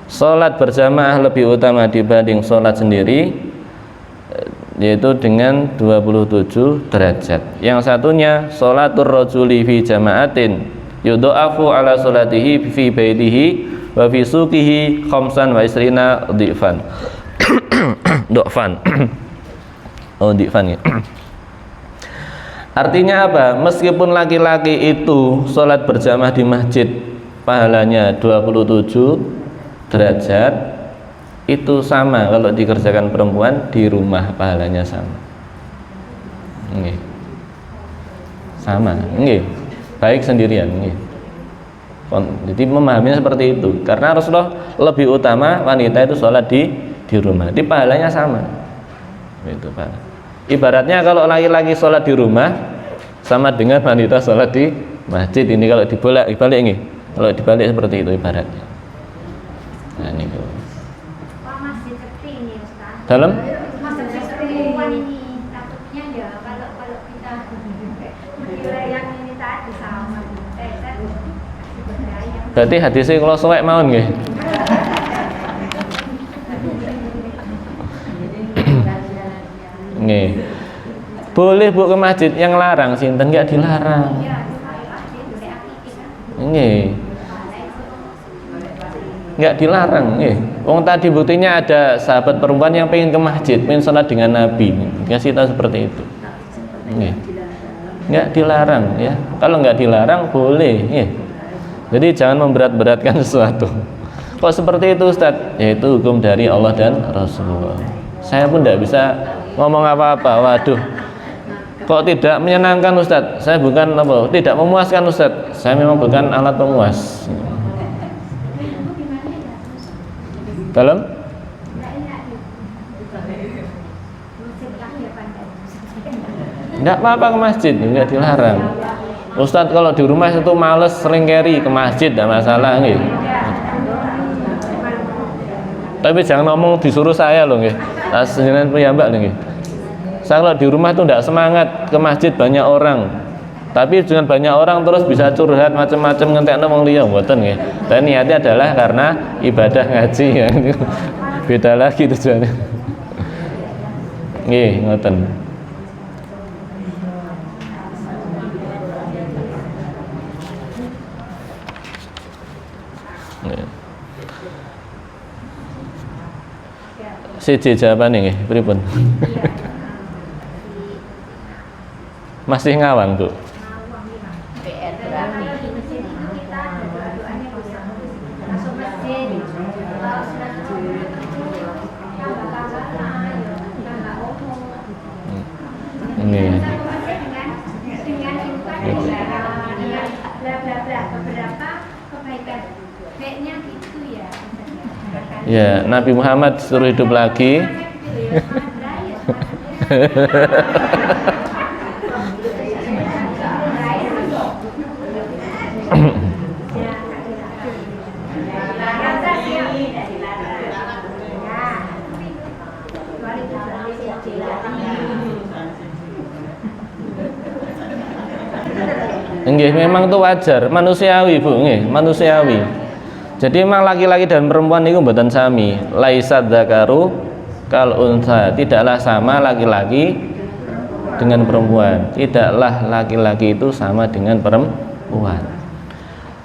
A: Sholat berjamaah lebih utama dibanding sholat sendiri, yaitu dengan 27 derajat. Yang satunya sholatur rajuli fi jama'atin yudha'afu ala sholatihi fi baitihi wa fi suqihi khamsan wa isrina dhifan. Dhifan. Oh, dhifan ya. Artinya apa? Meskipun laki-laki itu sholat berjamaah di masjid pahalanya 27 derajat, itu sama kalau dikerjakan perempuan di rumah pahalanya sama. Nggih. Sama, nggih. Baik sendirian, nggih. Jadi memahaminya seperti itu. Karena Rasulullah lebih utama wanita itu sholat di rumah. Di pahalanya sama. Itu, Pak. Ibaratnya kalau laki-laki sholat di rumah sama dengan wanita sholat di masjid. Ini kalau dibalik nggih. Kalau dibalik seperti itu ibaratnya. Nah, ini tuh.
B: Wah, masih seperti ini, Ustaz.
A: Dalam?
B: Masih seperti perempuan ini. Takutnya ya kalau kita menilai yang ini tadi sama.
A: Berarti hadisnya kalau suwek mawon nggih. Nggih. Boleh Bu ke masjid, yang larang sinten enggak dilarang. Nggih. Enggak dilarang, nggih. Wong tadi buktinya ada sahabat perempuan yang pengen ke masjid, pengen sholat dengan Nabi. Kasih tahu seperti itu. Nggih. Enggak dilarang ya. Kalau enggak dilarang boleh, nggih. Jadi jangan memberat-beratkan sesuatu. Kok seperti itu, Ustaz? Yaitu hukum dari Allah dan Rasulullah. Saya pun tidak bisa ngomong apa-apa. Waduh. Kok tidak menyenangkan, Ustaz? Saya bukan apa? Tidak memuaskan, Ustaz. Saya memang bukan alat pemuas. Dalam? Enggak apa-apa ke masjid, enggak dilarang. Ustadz kalau di rumah itu males sering carry ke masjid, enggak masalah nggih. Tapi jangan ngomong disuruh saya loh nggih. Jenengan piyambak nggih. Saya kalau di rumah itu enggak semangat ke masjid banyak orang. Tapi dengan banyak orang terus bisa curhat macam-macam ngentekno wong liya mboten nggih. Dan niatnya adalah karena ibadah ngaji ya. Beda lagi tujuannya. Nggih, ngoten. Siji jawabane nggih, pripun? Masih ngawang, Bu.
D: PR berarti.
A: Ini.
B: Beberapa kebaikan baiknya gitu ya.
A: Ya, Nabi Muhammad suruh hidup lagi. Nggih, memang itu wajar, manusiawi, Bu, nggih, manusiawi. Jadi memang laki-laki dan perempuan itu mboten sami. Laisad dzakaru kal untha, tidaklah sama laki-laki dengan perempuan. Tidaklah laki-laki itu sama dengan perempuan.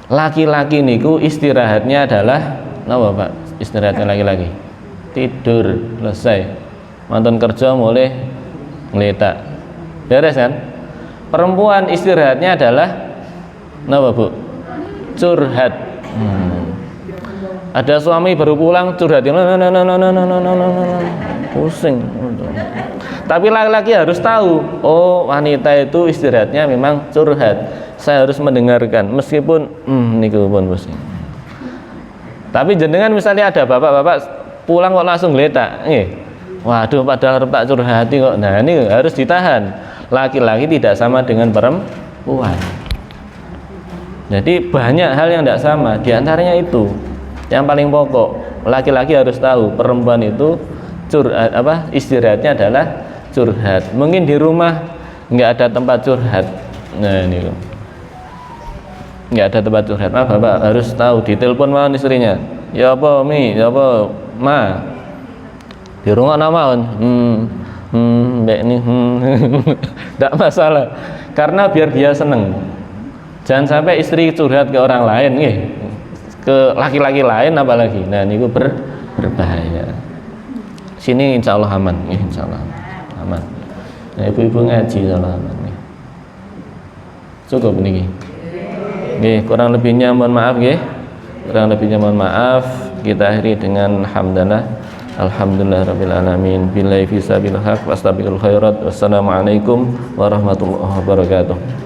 A: Laki-laki niku istirahatnya adalah napa, Pak? Istirahatnya laki-laki tidur, selesai. Mantan kerja mulai ngeletak. Beres kan? Perempuan istirahatnya adalah Napa Bu? Curhat. Ada suami baru pulang curhat, pusing. Tapi laki-laki harus tahu, oh wanita itu istirahatnya memang curhat. Saya harus mendengarkan, meskipun niku pun pusing. Tapi jenengan misalnya ada bapak-bapak pulang kok langsung geletak, waduh padahal harus tak curhati kok. Nah ini harus ditahan. Laki-laki tidak sama dengan perempuan. Jadi banyak hal yang tidak sama. Di antaranya itu yang paling pokok. Laki-laki harus tahu perempuan itu curhat, istirahatnya adalah curhat. Mungkin di rumah nggak ada tempat curhat. Nah ini nggak ada tempat curhat. Bapak harus tahu. Ditelepon mawon istrinya. Ya apa Mi? Ya apa Ma? Di rumah mawon. Mbak ini tidak masalah. Karena biar dia seneng. Jangan sampai istri curhat ke orang lain, ke laki-laki lain apalagi. Nah ini berbahaya. Sini insya Allah aman, insya Allah aman. Nah, ibu-ibu ngaji insya Allah aman. Cukup nih. Kurang lebihnya mohon maaf, kurang lebihnya mohon maaf. Kita akhiri dengan hamdalah. Alhamdulillahirabbil alamin. Billahi fi sabilillah. Wastabiqul khairat. Wassalamualaikum warahmatullahi wabarakatuh.